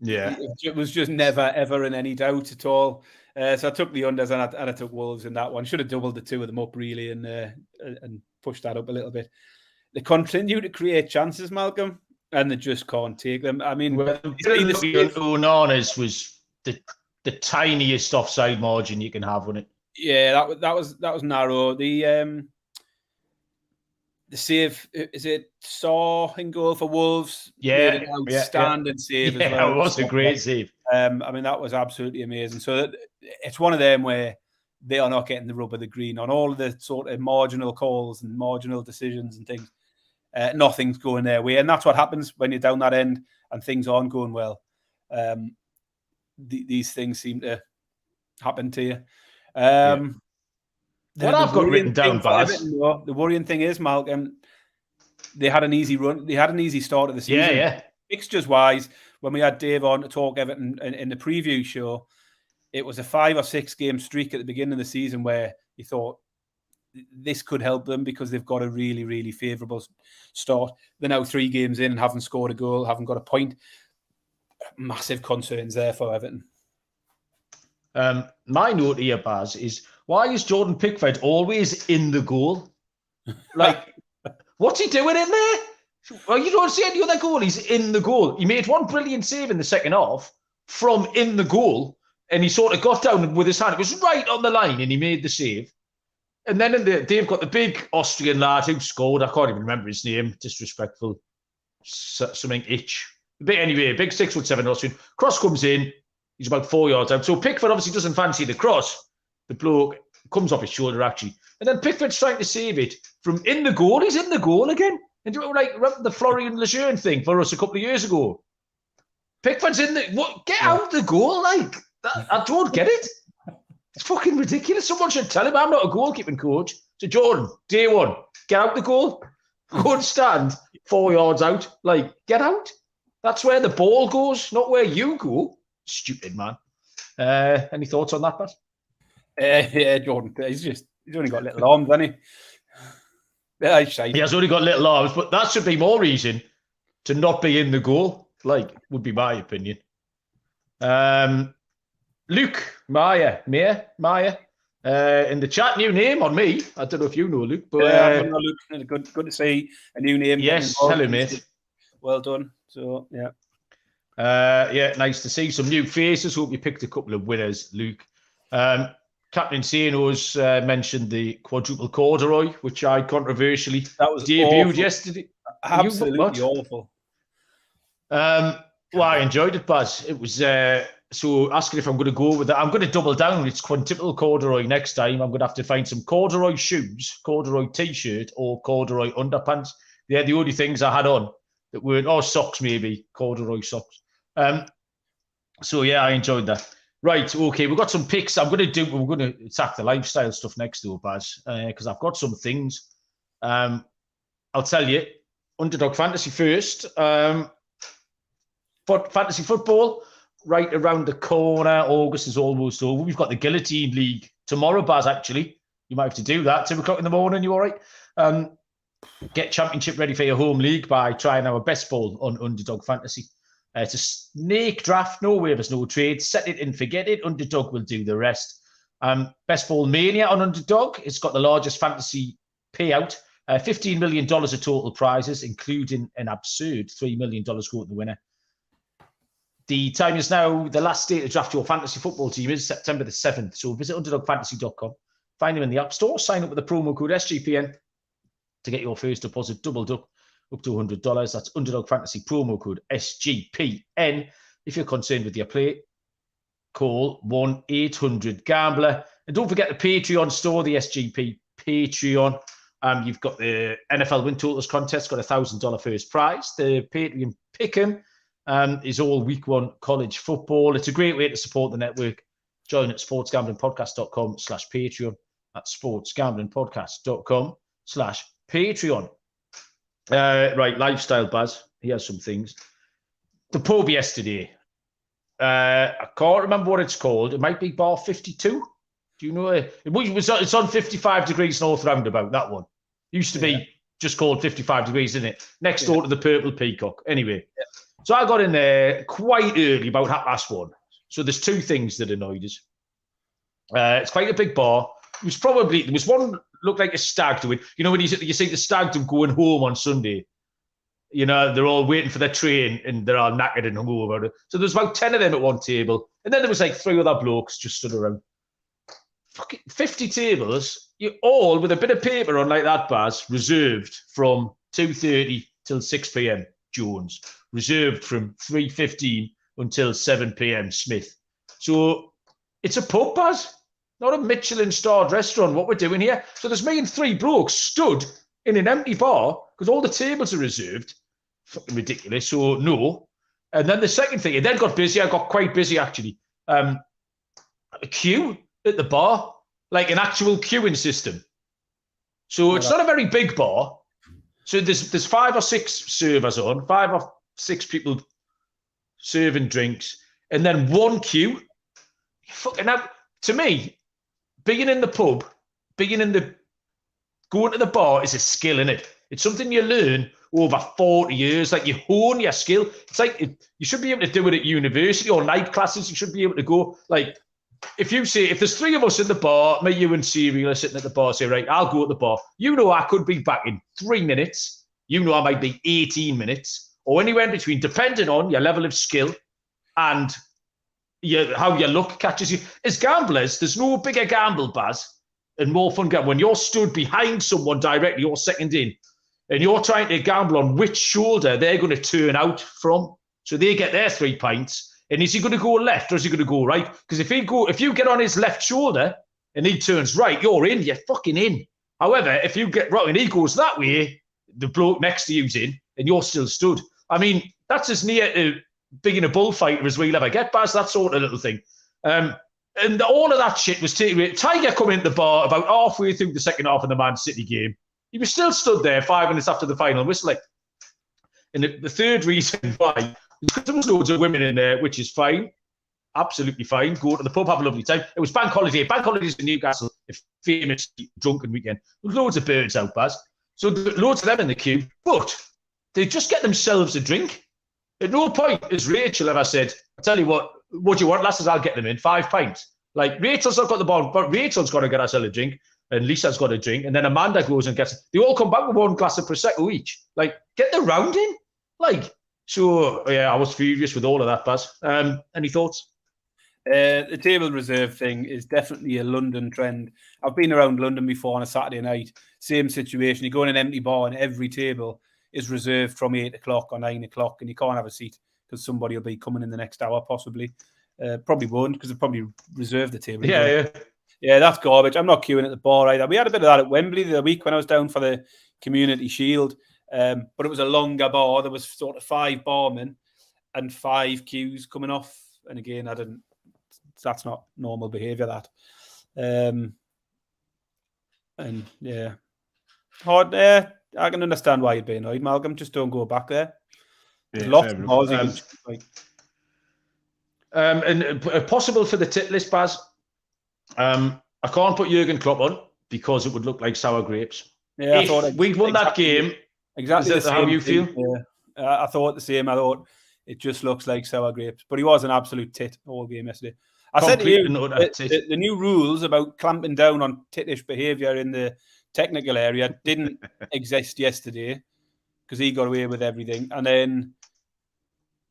it was just never ever in any doubt at all. So I took the unders and I took Wolves in that one. Should have doubled the two of them up really and pushed that up a little bit. They continue to create chances, Malcolm, and they just can't take them. I mean, Onana's was the tiniest offside margin you can have, wasn't it? Yeah, that was narrow. The save, is it Saw in goal for Wolves? Yeah, outstanding save as well. It was a great save. I mean, that was absolutely amazing. So it's one of them where they are not getting the rub of the green on all of the sort of marginal calls and marginal decisions and things. Nothing's going their way, and that's what happens when you're down that end and things aren't going well. These things seem to happen to you. What I've got written down, Baz. The worrying thing is, Malcolm, they had an easy run. They had an easy start of the season. Yeah. Fixtures wise, when we had Dave on to talk Everton in the preview show, it was a 5 or 6 game streak at the beginning of the season where you thought this could help them because they've got a really, really favourable start. They're now 3 games in and haven't scored a goal, haven't got a point. Massive concerns there for Everton. My note here, Baz, is why is Jordan Pickford always in the goal? Like, what's he doing in there? Well, you don't see any other goal. He's in the goal. He made one brilliant save in the second half from in the goal, and he sort of got down with his hand. It was right on the line, and he made the save. And then they've got the big Austrian lad who scored. I can't even remember his name. Disrespectful. Something itch. But anyway, big 6'7" Austrian. Cross comes in. He's about 4 yards out. So Pickford obviously doesn't fancy the cross. The bloke comes off his shoulder, actually. And then Pickford's trying to save it from in the goal. He's in the goal again. And do it like the Florian Lejeune thing for us a couple of years ago. Pickford's in the... What? Get out the goal, like. I don't get it. It's fucking ridiculous. Someone should tell him I'm not a goalkeeping coach. So Jordan, day one, get out the goal. Go and stand 4 yards out. Like, get out. That's where the ball goes, not where you go. Stupid man. Any thoughts on that, Pat? Yeah, Jordan. He's only got little arms, hasn't he? Yeah, he has only got little arms, but that should be more reason to not be in the goal. Like, would be my opinion. Luke Maya, in the chat, new name on me. I don't know if you know Luke, but Luke, good to see a new name. Yes, hello, mate. Well done. So yeah. Nice to see some new faces. Hope you picked a couple of winners, Luke. Captain Sano's mentioned the quadruple corduroy, which I controversially debuted yesterday. Absolutely awful. Well, I enjoyed it, Baz. It was so asking if I'm going to go with that. I'm going to double down. It's quadruple corduroy next time. I'm going to have to find some corduroy shoes, corduroy t-shirt, or corduroy underpants. They're the only things I had on that weren't, socks maybe, corduroy socks. So yeah, I enjoyed that. Right, okay, we've got some picks. We're going to attack the lifestyle stuff next door, Baz, because I've got some things. I'll tell you, Underdog Fantasy first. fantasy football right around the corner. August is almost over. We've got the Guillotine League tomorrow, Baz, actually. You might have to do that. 2 o'clock in the morning, you all right? Get championship ready for your home league by trying our best ball on Underdog Fantasy. It's a snake draft, no waivers, no trades. Set it and forget it. Underdog will do the rest. Best ball mania on Underdog. It's got the largest fantasy payout. $15 million of total prizes, including an absurd $3 million go to the winner. The time is now, the last day to draft your fantasy football team is September the 7th. So visit underdogfantasy.com. Find them in the App Store. Sign up with the promo code SGPN to get your first deposit doubled up to $100. That's Underdog Fantasy promo code SGPN. If you're concerned with your play, call 1-800-GAMBLER. And don't forget the Patreon store, the SGP Patreon. You've got the NFL Win Totals contest, got a $1,000 first prize. The Patreon Pick'em is all week one college football. It's a great way to support the network. Join at sportsgamblingpodcast.com/Patreon. That's sportsgamblingpodcast.com/Patreon. Right, lifestyle, Baz. Here's some things. The pub yesterday. I can't remember what it's called. It might be Bar 52. Do you know it? It's on 55 degrees North Roundabout, that one. Used to be just called 55 degrees, isn't it? Next door to the Purple Peacock. Anyway. So I got in there quite early, about 1:30. So there's two things that annoyed us. It's quite a big bar. There was one looked like a stag doing. You know when you see the stag do going home on Sunday. You know, they're all waiting for their train and they're all knackered and hungover. So there's about 10 of them at one table. And then there was like 3 other blokes just stood around. Fucking 50 tables, you all with a bit of paper on like that, Baz, reserved from 2:30 till 6 p.m. Jones. Reserved from 3:15 until 7 p.m. Smith. So it's a pub, Baz, not a Michelin-starred restaurant, what we're doing here. So there's me and 3 blokes stood in an empty bar because all the tables are reserved. Fucking ridiculous. So no. And then the second thing, it then got busy. I got quite busy, actually. A queue at the bar, like an actual queuing system. So it's not a very big bar. So there's 5 or 6 servers on, 5 or 6 people serving drinks, and then one queue. Fucking now, to me, being in the pub, going to the bar is a skill, innit? It's something you learn over 40 years. Like you hone your skill. It's like you should be able to do it at university or night classes. You should be able to go like. If there's 3 of us in the bar, me, you, and Serial are sitting at the bar, say, right, I'll go at the bar. You know, I could be back in 3 minutes. You know, I might be 18 minutes or anywhere in between, depending on your level of skill and how your luck catches you. As gamblers, there's no bigger gamble, Baz, and more fun gamble. When you're stood behind someone directly, you're second in, and you're trying to gamble on which shoulder they're going to turn out from. So they get their 3 pints. And is he going to go left or is he going to go right? Because if you get on his left shoulder and he turns right, you're in. You're fucking in. However, if you get right and he goes that way, the bloke next to you's in, and you're still stood. I mean, that's as near to being a bullfighter as we'll ever get, Baz. That sort of little thing. And all of that shit was taken. Tiger come into the bar about halfway through the second half of the Man City game. He was still stood there 5 minutes after the final whistling. And the third reason why. There was loads of women in there, which is fine. Absolutely fine. Go to the pub, have a lovely time. It was bank holiday. Bank holidays in Newcastle, a famous drunken weekend. There was loads of birds out, Baz. So loads of them in the queue. But they just get themselves a drink. At no point has Rachel ever said, I tell you what do you want, lasses? I'll get them in 5 pints. Like, Rachel's not got the ball, but Rachel's got to get herself a drink. And Lisa's got a drink. And then Amanda goes and gets. They all come back with 1 glass of Prosecco each. Like, get the round in. Like, so, yeah, I was furious with all of that, Baz. Any thoughts? The table reserve thing is definitely a London trend. I've been around London before on a Saturday night. Same situation. You go in an empty bar and every table is reserved from 8 o'clock or 9 o'clock and you can't have a seat because somebody will be coming in the next hour, possibly. Probably won't because they've probably reserved the table. Yeah, that's garbage. I'm not queuing at the bar either. We had a bit of that at Wembley the other week when I was down for the Community Shield. But it was a longer bar. There was sort of 5 barmen and 5 queues coming off. And again, that's not normal behaviour, that. And yeah. Hard, I can understand why you'd be annoyed, Malcolm. Just don't go back there. There's lots of balls you can shoot, like. And possible for the tit list, Baz. I can't put Jurgen Klopp on because it would look like sour grapes. Yeah, if we'd won that game, exactly is that how you feel? Yeah, I thought the same. I thought it just looks like sour grapes. But he was an absolute tit all game yesterday. I said to you, the new rules about clamping down on tittish behaviour in the technical area didn't exist yesterday because he got away with everything. And then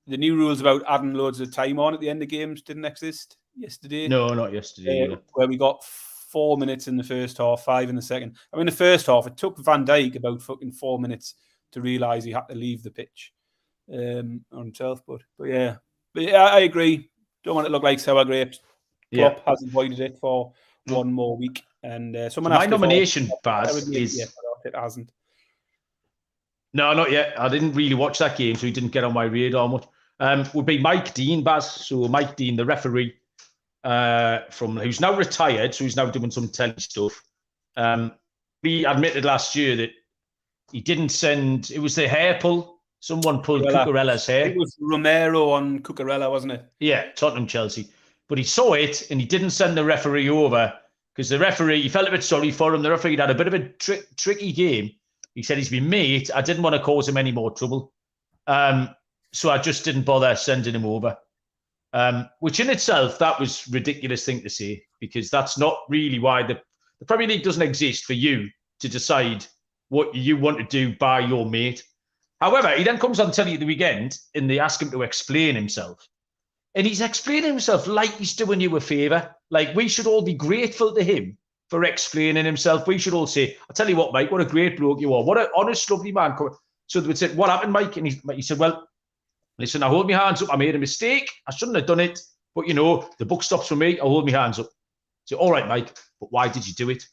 the new rules about adding loads of time on at the end of games didn't exist yesterday. No, not yesterday. Where we got 4 minutes in the first half, 5 in the second. I mean, the first half, it took Van Dijk about fucking 4 minutes to realise he had to leave the pitch on himself. But yeah, I agree. Don't want it to look like sour grapes. Klopp has avoided it for one more week. And someone my nomination, Baz, is... it hasn't. No, not yet. I didn't really watch that game, so he didn't get on my radar much. Would be Mike Dean, Baz. So Mike Dean, the referee, who's now retired, so he's now doing some telly stuff. He admitted last year that he didn't send... It was the hair pull. Someone pulled Cucurella's hair. It was Romero on Cucurella, wasn't it? Yeah, Tottenham, Chelsea. But he saw it, and he didn't send the referee over because the referee, he felt a bit sorry for him. The referee had a bit of a tricky game. He said he's been mate. I didn't want to cause him any more trouble. So I just didn't bother sending him over. Which in itself, that was a ridiculous thing to say because that's not really why the Premier League doesn't exist for you to decide what you want to do by your mate. However, he then comes on telly at the weekend and they ask him to explain himself. And he's explaining himself like he's doing you a favour. Like we should all be grateful to him for explaining himself. We should all say, I'll tell you what, Mike, what a great bloke you are. What an honest, lovely man. So they would say, what happened, Mike? And he said, well, listen, I hold my hands up. I made a mistake. I shouldn't have done it. But, you know, the buck stops for me. I hold my hands up. So, all right, Mike, but why did you do it?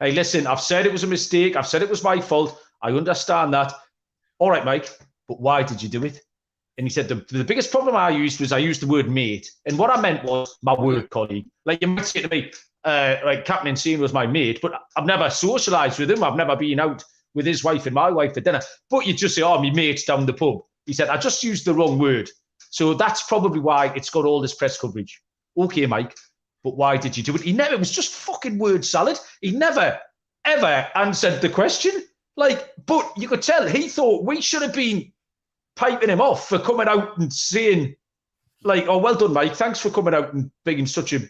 Hey, listen, I've said it was a mistake. I've said it was my fault. I understand that. All right, Mike, but why did you do it? And he said, the biggest problem I used the word mate. And what I meant was my work colleague. Like you might say to me, like Captain Insane was my mate, but I've never socialised with him. I've never been out with his wife and my wife for dinner. But you just say, oh, my mate's down the pub. He said, I just used the wrong word. So that's probably why it's got all this press coverage. Okay, Mike, but why did you do it? It was just fucking word salad. He never, ever answered the question. Like, but you could tell he thought we should have been piping him off for coming out and saying, like, oh, well done, Mike. Thanks for coming out and being such a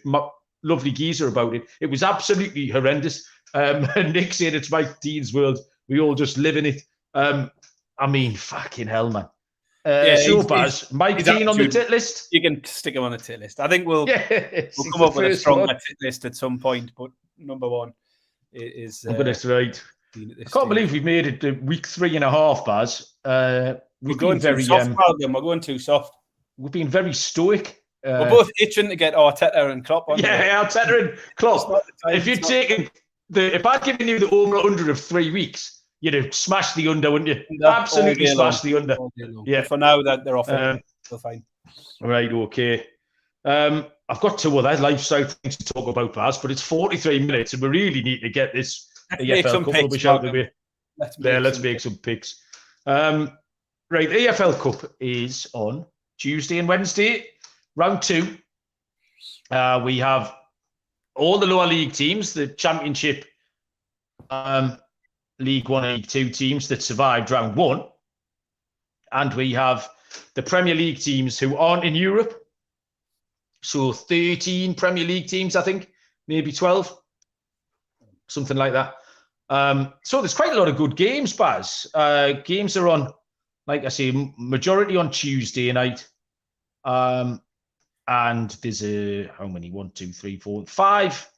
lovely geezer about it. It was absolutely horrendous. And Nick said it's Mike Dean's world. We all just live in it. I mean, fucking hell, man. Baz, Mike Dean on the tit list? You can stick him on the tit list. I think we'll come up with a stronger tit list at some point. But number one is... but that's right. I can't believe we've made it to week 3.5, Baz. We're going too soft, we're going too soft. We've been very stoic. We're both itching to get Arteta and Klopp on. Yeah, Arteta and Klopp. If you'd taken if I'd given you the over under of 3 weeks, you'd have smashed the under, wouldn't you? Absolutely smashed the under. Yeah. But for now that they're off, they're fine. Right. Okay. I've got 2 other lifestyle things to talk about, Baz, but it's 43 minutes, and we really need to get this EFL Cup rubbish out of the way. Let's make some picks. Right, the EFL Cup is on Tuesday and Wednesday, round 2. We have all the lower league teams, the Championship, League 1 and League 2 teams that survived round 1. And we have the Premier League teams who aren't in Europe. So 13 Premier League teams, I think, maybe 12, something like that. So there's quite a lot of good games, Baz. Games are on, like I say, majority on Tuesday night. And there's how many? 1, 2, 3, 4, 5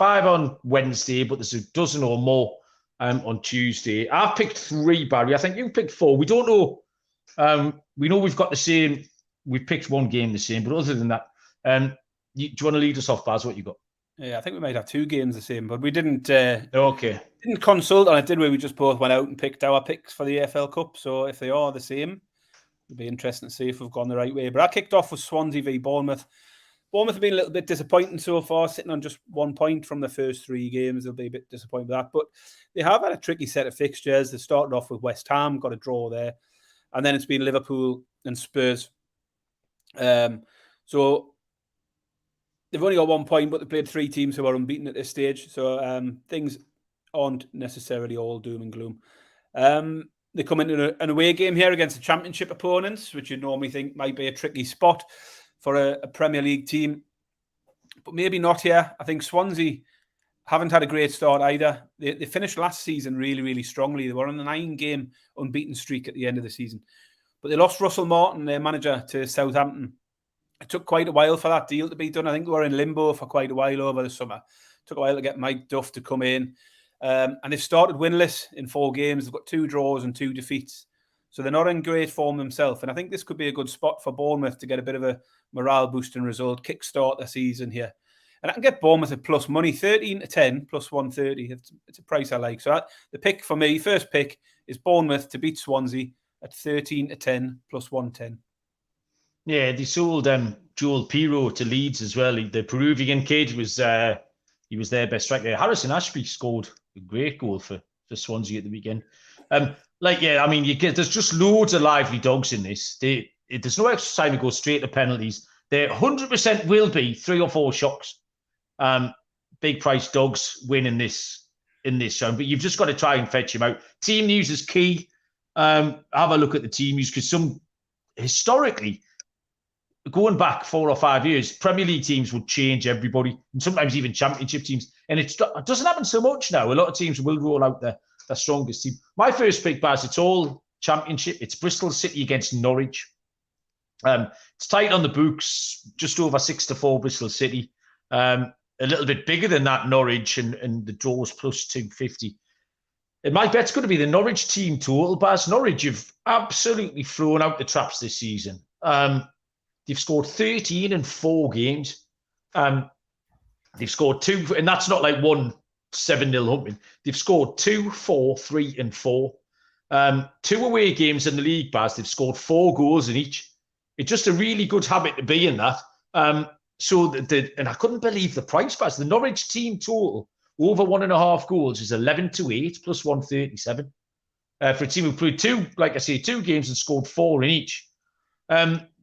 on Wednesday, but there's a dozen or more on Tuesday. I've picked 3, Barry. I think you picked 4. We don't know. We know we've got the same. We've picked 1 game the same, but other than that, do you want to lead us off, Baz? What you got? Yeah, I think we might have 2 games the same, but we didn't. Didn't consult on it, did we? We just both went out and picked our picks for the EFL Cup. So if they are the same, it'll be interesting to see if we've gone the right way. But I kicked off with Swansea v Bournemouth. Bournemouth have been a little bit disappointing so far, sitting on just 1 point from the first 3 games. They'll be a bit disappointed with that. But they have had a tricky set of fixtures. They started off with West Ham, got a draw there. And then it's been Liverpool and Spurs. So they've only got 1 point, but they played 3 teams who are unbeaten at this stage. So things aren't necessarily all doom and gloom. They come into an away game here against the Championship opponents, which you'd normally think might be a tricky spot for a Premier League team. But maybe not here. I think Swansea haven't had a great start either. They finished last season really, really strongly. They were on a 9-game unbeaten streak at the end of the season. But they lost Russell Martin, their manager, to Southampton. It took quite a while for that deal to be done. I think they were in limbo for quite a while over the summer. It took a while to get Mike Duff to come in. And they've started winless in 4 games. They've got 2 draws and 2 defeats. So they're not in great form themselves. And I think this could be a good spot for Bournemouth to get a bit of a morale-boosting result, kickstart the season here. And I can get Bournemouth at plus money, 13-10, plus 130. It's a price I like. So the pick for me, first pick, is Bournemouth to beat Swansea at 13-10, plus 110. Yeah, they sold Joel Pirro to Leeds as well. The Peruvian kid was he was their best striker. Harrison Ashby scored a great goal for Swansea at the weekend. There's just loads of lively dogs in this. There's no extra time to go straight to penalties. There 100% will be 3 or 4 shocks. Big price dogs win in this round, but you've just got to try and fetch him out. Team news is key. Have a look at the team news, because historically, going back 4 or 5 years, Premier League teams would change everybody, and sometimes even Championship teams. And it doesn't happen so much now. A lot of teams will roll out their strongest team. My first pick, Baz, it's all Championship. It's Bristol City against Norwich. It's tight on the books, just over 6-4 Bristol City. A little bit bigger than that, Norwich, and the draws plus 250. And my bet's going to be the Norwich team total, Baz. Norwich have absolutely thrown out the traps this season. They've scored 13 in 4 games. They've scored 2, and that's not like 1 7-0 humping. They've scored 2, 4, 3, and 4. 2 away games in the league, Baz. They've scored 4 goals in each. It's just a really good habit to be in that. And I couldn't believe the price, Baz. The Norwich team total over 1.5 goals is 11-8 plus 137. For a team who played 2 games and scored 4 in each.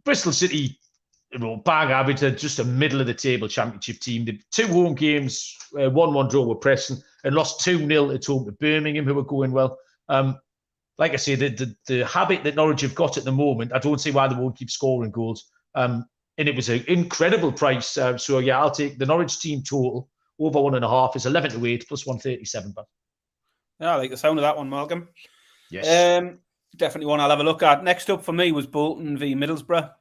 Bristol City, bang average. They're just a middle of the table Championship team. They've 2 home games, 1-1 draw with Preston, and lost 2-0 at home to Birmingham, who are going well. Like I say, the habit that Norwich have got at the moment, I don't see why they won't keep scoring goals. And it was an incredible price. I'll take the Norwich team total over 1.5 is 11-8 plus 137. Yeah, I like the sound of that one, Malcolm. Yes. Definitely one I'll have a look at. Next up for me was Bolton v Middlesbrough.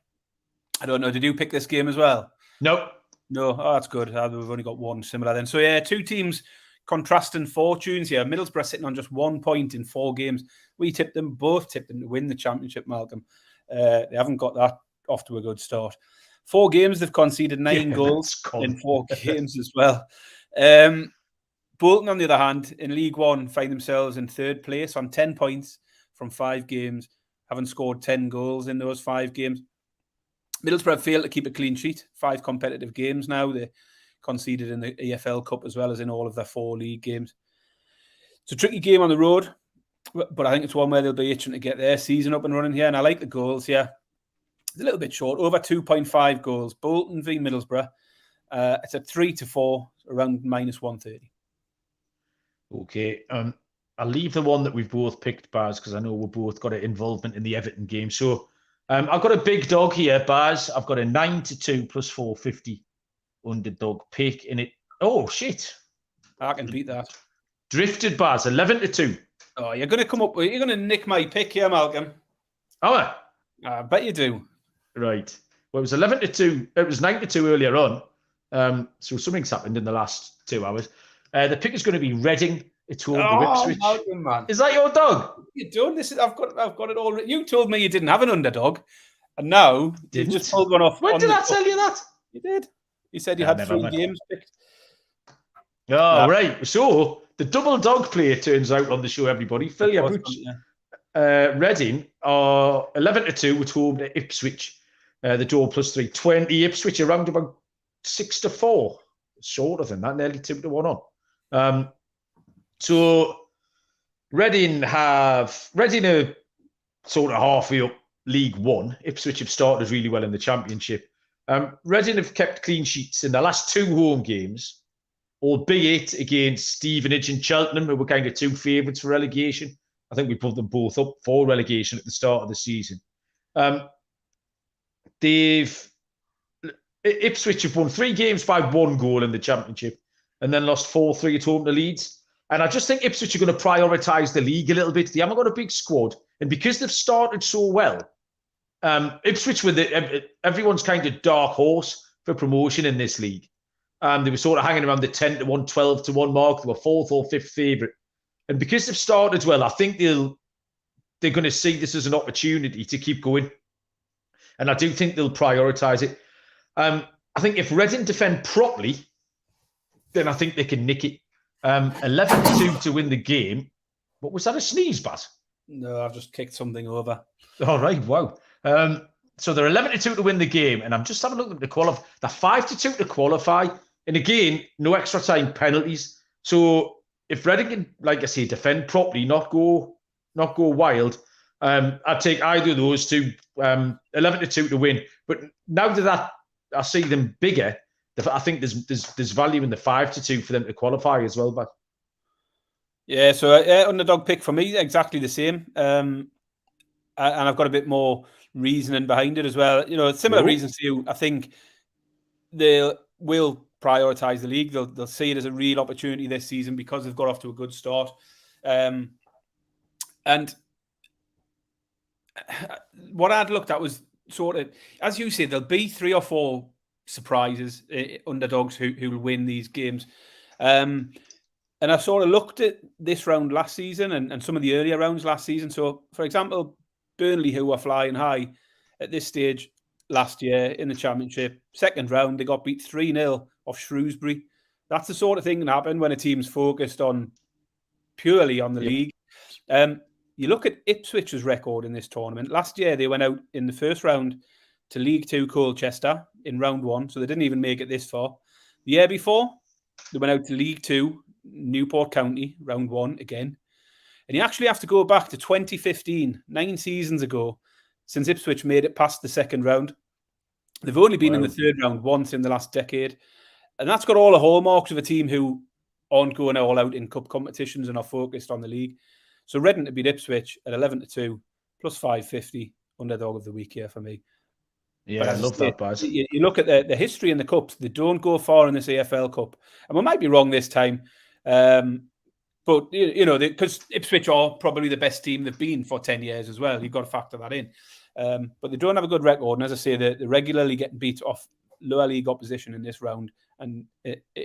I don't know, did you pick this game as well? No. Oh, that's good. We've only got one similar then. So yeah, 2 teams contrasting fortunes here. Middlesbrough sitting on just 1 point in 4 games. We both tipped them to win the Championship, Malcolm. They haven't got that off to a good start. 4 games, they've conceded 9 goals in 4 games as well. Bolton, on the other hand, in League One, find themselves in 3rd place on 10 points from 5 games, having scored 10 goals in those 5 games. Middlesbrough failed to keep a clean sheet. 5 competitive games now. They conceded in the EFL Cup as well as in all of their 4 league games. It's a tricky game on the road, but I think it's one where they'll be itching to get their season up and running here. And I like the goals here. It's a little bit short, over 2.5 goals. Bolton v Middlesbrough. It's a 3-4, around minus 130. Okay. I'll leave the one that we've both picked, Baz, because I know we've both got an involvement in the Everton game. So I've got a big dog here, Baz. I've got a 9-2 plus 450 underdog pick in it. Oh, shit. I can beat that. Drifted, Baz, 11-2. Oh, you're going to nick my pick here, Malcolm. Oh, I bet you do. Right. Well, it was 11-2. It was 9-2 earlier on. So something's happened in the last 2 hours. The pick is going to be Reading. It's home to Ipswich. Malcolm, man. Is that your dog? What you're doing this. I've got it all. You told me you didn't have an underdog, and now you just pulled one off. When did I tell you that? You did. You said you had 3 games picked. Oh, right. So the double dog player turns out on the show, everybody. Fill your boots. Reading are 11-2 with home to Ipswich. The draw plus 320. Ipswich around about 6-4. Shorter than that, nearly 2-1 on. So Reading are sort of halfway up League One. Ipswich have started really well in the Championship. Reading have kept clean sheets in the last 2 home games, albeit against Stevenage and Cheltenham, who were kind of 2 favourites for relegation. I think we put them both up for relegation at the start of the season. Ipswich have won 3 games by 1 goal in the Championship and then lost 4-3 at home to Leeds. And I just think Ipswich are going to prioritise the league a little bit. They haven't got a big squad. And because they've started so well, Ipswich were everyone's kind of dark horse for promotion in this league. They were sort of hanging around the 10-1, 12-1 mark. They were 4th or 5th favourite. And because they've started well, I think they're going to see this as an opportunity to keep going. And I do think they'll prioritise it. I think if Reading defend properly, then I think they can nick it. 11-2 to win the game. What was that, a sneeze, Bat? No, I've just kicked something over. All right, wow. So they're 11-2 to win the game, and I'm just having a look at the qualify. They're 5-2 to qualify, and again, no extra time penalties. So if Reading can, like I say, defend properly, not go wild, I'd take either of those two. 11-2 to win. But now that I see them bigger, I think there's value in the 5-2 for them to qualify as well. But yeah, so underdog pick for me, exactly the same. And I've got a bit more reasoning behind it as well. You know, similar reasons to you. I think they will prioritise the league. They'll see it as a real opportunity this season because they've got off to a good start. And what I'd looked at was sort of, as you said, there'll be 3 or 4 surprises, underdogs who will win these games. And I sort of looked at this round last season and some of the earlier rounds last season. So, for example, Burnley, who were flying high at this stage last year in the Championship, 2nd round, they got beat 3-0 off Shrewsbury. That's the sort of thing that happened when a team's focused purely on the league. You look at Ipswich's record in this tournament. Last year, they went out in the first round to League 2 Colchester in round 1, so they didn't even make it this far. The year before, they went out to League 2 Newport County, round 1 again. And you actually have to go back to 2015, 9 seasons ago, since Ipswich made it past the 2nd round. They've only been in the 3rd round once in the last decade. And that's got all the hallmarks of a team who aren't going all out in cup competitions and are focused on the league. So Reading to beat Ipswich at 11-2, plus 550, underdog of the week here for me. Yeah, I love that, Baz. You look at the history in the cups, they don't go far in this EFL Cup. And we might be wrong this time. But, you know, because Ipswich are probably the best team they've been for 10 years as well. You've got to factor that in. But they don't have a good record. And as I say, they're regularly getting beat off lower league opposition in this round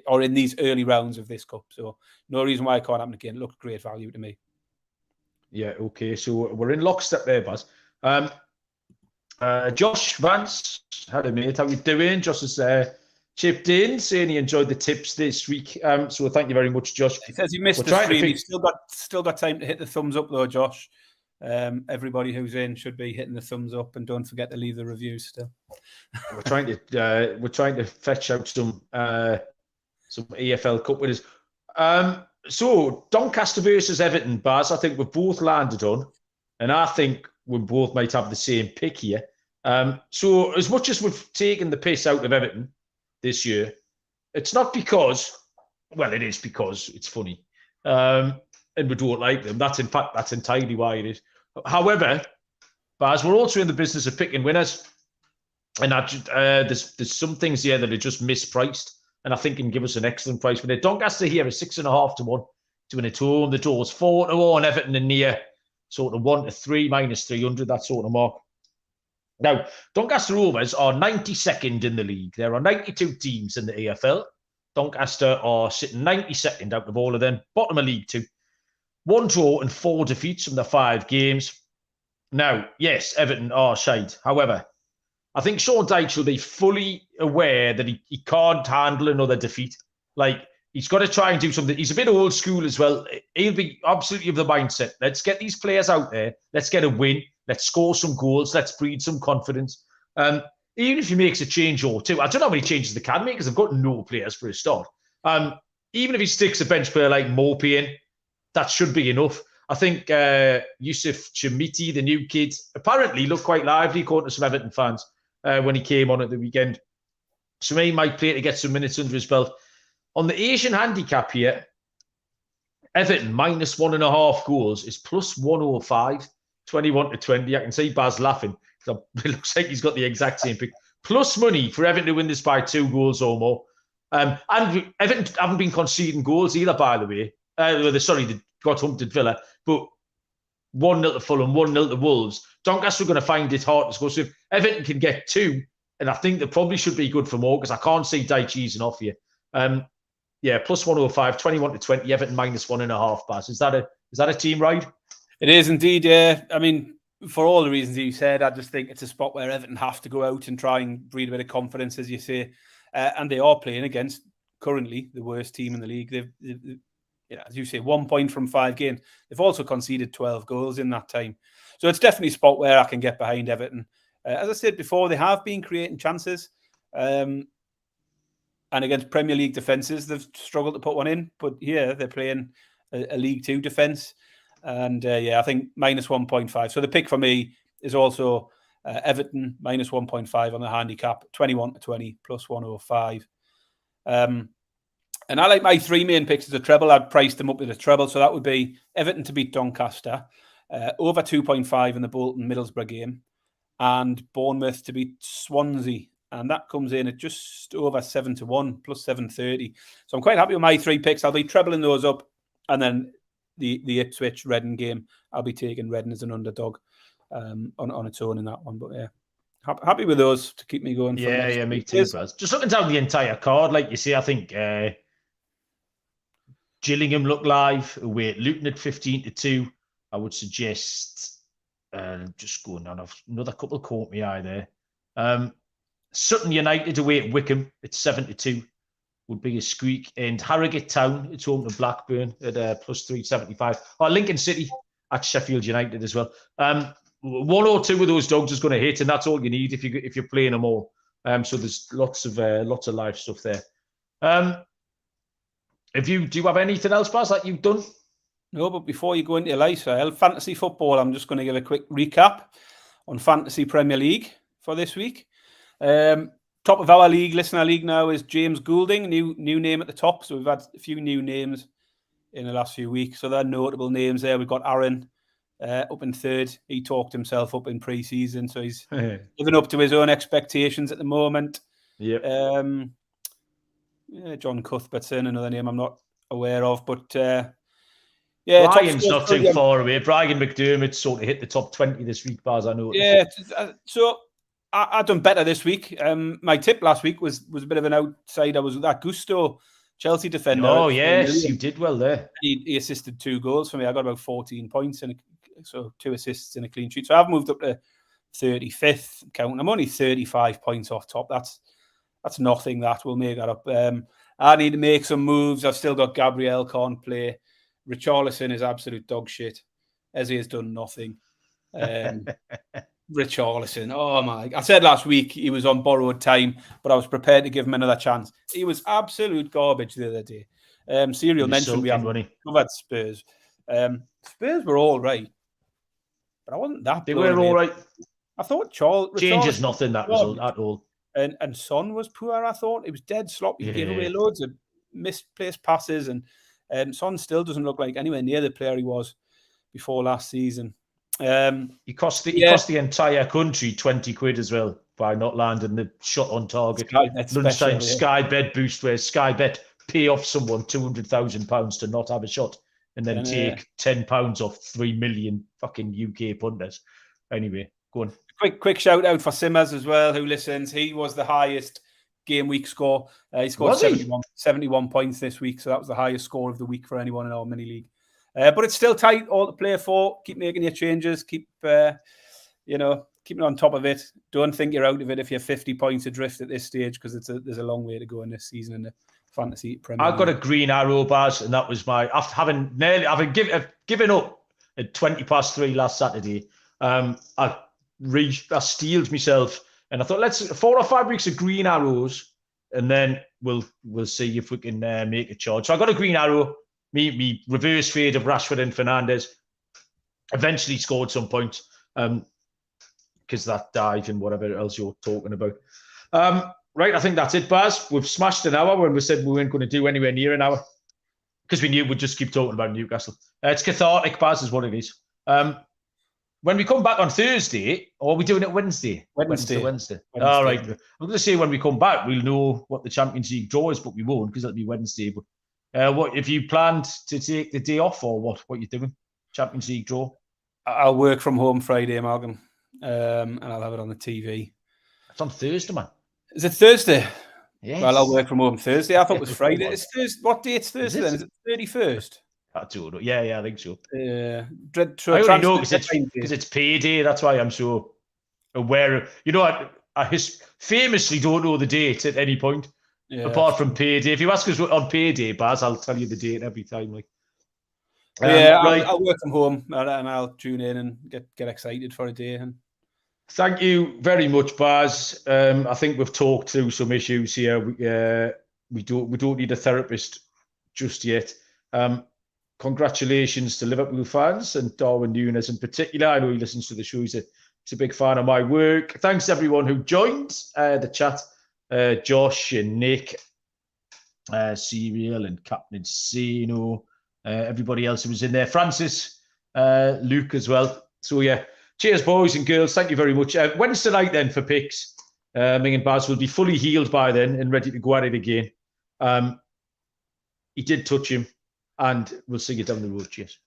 or in these early rounds of this cup. So no reason why it can't happen again. It looked great value to me. Yeah, okay. So we're in lockstep there, Baz. Josh Vance, hello mate, how you doing? Josh has chipped in saying he enjoyed the tips this week. So thank you very much, Josh. He says he missed the stream. He's still got time to hit the thumbs up though, Josh. Everybody who's in should be hitting the thumbs up, and don't forget to leave the reviews still. We're trying to fetch out some EFL Cup winners. So Doncaster versus Everton, Baz, I think we've both landed on, and I think we both might have the same pick here. So as much as we've taken the piss out of Everton this year, it's not because, well, it is because it's funny, and we don't like them. That's entirely why it is. However, Baz, we're also in the business of picking winners, and there's some things here that are just mispriced, and I think can give us an excellent price for it. Doncaster here is 6.5 to 1 to win at home. The doors 4 to 1. Everton are near sort of 1 to 3 minus 300, that sort of mark. Now, Doncaster Rovers are 92nd in the league. There are 92 teams in the EFL. Doncaster are sitting 92nd out of all of them. Bottom of League 2. 1 draw and 4 defeats from the 5 games. Now, yes, Everton are shite. However, I think Sean Dyche will be fully aware that he can't handle another defeat. Like, he's got to try and do something. He's a bit old school as well. He'll be absolutely of the mindset. Let's get these players out there. Let's get a win. Let's score some goals. Let's breed some confidence. Even if he makes a change or two, I don't know how many changes they can make because they've got no players for a start. Even if he sticks a bench player like Mopi in, that should be enough. I think Yusuf Chamiti, the new kid, apparently looked quite lively, according to some Everton fans, when he came on at the weekend. So he might play to get some minutes under his belt. On the Asian handicap here, Everton -1.5 goals is +105, 21-20. I can see Baz laughing. It looks like he's got the exact same pick. Plus money for Everton to win this by 2 goals or more. And Everton haven't been conceding goals either, by the way. They got humped at Villa, but 1-0 to Fulham, 1-0 to Wolves. Doncaster are going to find it hard to score. So if Everton can get 2, and I think they probably should be good for more, because I can't see Daichi's off here. +105, 21-20, Everton -1.5 pass. Is that a team ride? It is indeed, yeah. I mean, for all the reasons you said, I just think it's a spot where Everton have to go out and try and breed a bit of confidence, as you say. And they are playing against currently the worst team in the league. They've as you say, 1 point from 5 games. They've also conceded 12 goals in that time. So it's definitely a spot where I can get behind Everton. As I said before, they have been creating chances. And against Premier League defences, they've struggled to put one in. But here, they're playing a League 2 defence. And I think -1.5. So the pick for me is also Everton -1.5 on the handicap, 21-20, +105. And I like my 3 main picks as a treble. I'd price them up with a treble. So that would be Everton to beat Doncaster, over 2.5 in the Bolton-Middlesbrough game, and Bournemouth to beat Swansea. And that comes in at just over 7-1, +730. So I'm quite happy with my 3 picks. I'll be trebling those up. And then the Ipswich Reading game, I'll be taking Reading as an underdog on its own in that one. But yeah, happy with those to keep me going. Yeah, me too, Baz. Just looking down the entire card, like you say, I think Gillingham look live. Away at Luton at 15-2. I would suggest just going down. Another couple caught me eye there. Sutton United away at Wickham at 7-2 would be a squeak. And Harrogate Town, it's home to Blackburn at +375. Or Lincoln City at Sheffield United as well. 1 or 2 of those dogs is going to hit, and that's all you need if you're playing them all. So there's lots of live stuff there. Do you have anything else, Baz, that you've done? No, but before you go into your lifestyle, fantasy football, I'm just going to give a quick recap on Fantasy Premier League for this week. Top of our league, listener league now, is James Goulding, new name at the top. So we've had a few new names in the last few weeks. So they're notable names there. We've got Aaron up in 3rd. He talked himself up in pre-season, so he's living up to his own expectations at the moment. Yeah. John Cuthbertson, another name I'm not aware of, but Brian's not too far away. Brian McDermott sort of hit the top 20 this week, Baz, I know. Yeah, so I've done better this week. My tip last week was a bit of an outsider. Was that Gusto, Chelsea defender. Oh, yes, you did well there. He assisted 2 goals for me. I got about 14 points, so 2 assists and a clean sheet. So I've moved up to 35th count. I'm only 35 points off top. That's nothing. That will make that up. I need to make some moves. I've still got Gabriel can't play. Richarlison is absolute dog shit. Eze has done nothing. Richarlison, oh my! I said last week he was on borrowed time, but I was prepared to give him another chance. He was absolute garbage the other day. Serial mentioned we haven't covered Spurs. Spurs were all right, but I wasn't that. They were all right. I thought changes nothing that result at all. And Son was poor. I thought it was dead sloppy. He gave away loads of misplaced passes, and Son still doesn't look like anywhere near the player he was before last season. He cost the entire country 20 quid as well by not landing the shot on target. Lunchtime Sky Bet boost, where Sky Bet pay off someone £200,000 to not have a shot and then take £10 off 3 million fucking UK punters. Anyway, go on. Quick shout out for Simmers as well, who listens. He was the highest game week score. He scored 71 points this week, so that was the highest score of the week for anyone in our mini league. But it's still tight, all to play for. Keep making your changes. Keep keeping on top of it. Don't think you're out of it if you're 50 points adrift at this stage, because there's a long way to go in this season in the fantasy Premier League. I got a green arrow, Baz, and that was my after having given up at 3:20 last Saturday. I steeled myself, and I thought, let's 4 or 5 weeks of green arrows, and then we'll see if we can make a charge. So I got a green arrow. Me reverse fade of Rashford and Fernandes. eventually scored some points because that dive and whatever else you're talking about. Right, I think that's it, Baz. We've smashed an hour when we said we weren't going to do anywhere near an hour because we knew we'd just keep talking about Newcastle. It's cathartic, Baz, is what it is. When we come back on Thursday, or are we doing it Wednesday? Wednesday. All right. I'm going to say when we come back, we'll know what the Champions League draw is, but we won't because it'll be Wednesday. But what have you planned to take the day off, or what? What are you doing? Champions League draw? I'll work from home Friday, Malcolm, and I'll have it on the TV. It's on Thursday, man. Is it Thursday? Yes. Well, I'll work from home Thursday. I thought it was Friday. It's Thursday. What date's Thursday then? Is it 31st? I don't know. Yeah, I think so. I only know because it's payday. That's why I'm so aware of. You know, I famously don't know the date at any point, apart from payday. If you ask us on payday, Baz, I'll tell you the date every time. Like, right. I'll work from home and I'll tune in and get excited for a day. And thank you very much, Baz. I think we've talked through some issues here. We don't need a therapist just yet. Congratulations to Liverpool fans and Darwin Núñez in particular. I know he listens to the show. He's a big fan of my work. Thanks everyone who joined the chat. Josh and Nick, Serial and Captain Sino, everybody else who was in there. Francis, Luke as well. So yeah, cheers boys and girls. Thank you very much. Wednesday night then for picks. Ming and Baz will be fully healed by then and ready to go at it again. He did touch him. And we'll see you down the road. Cheers.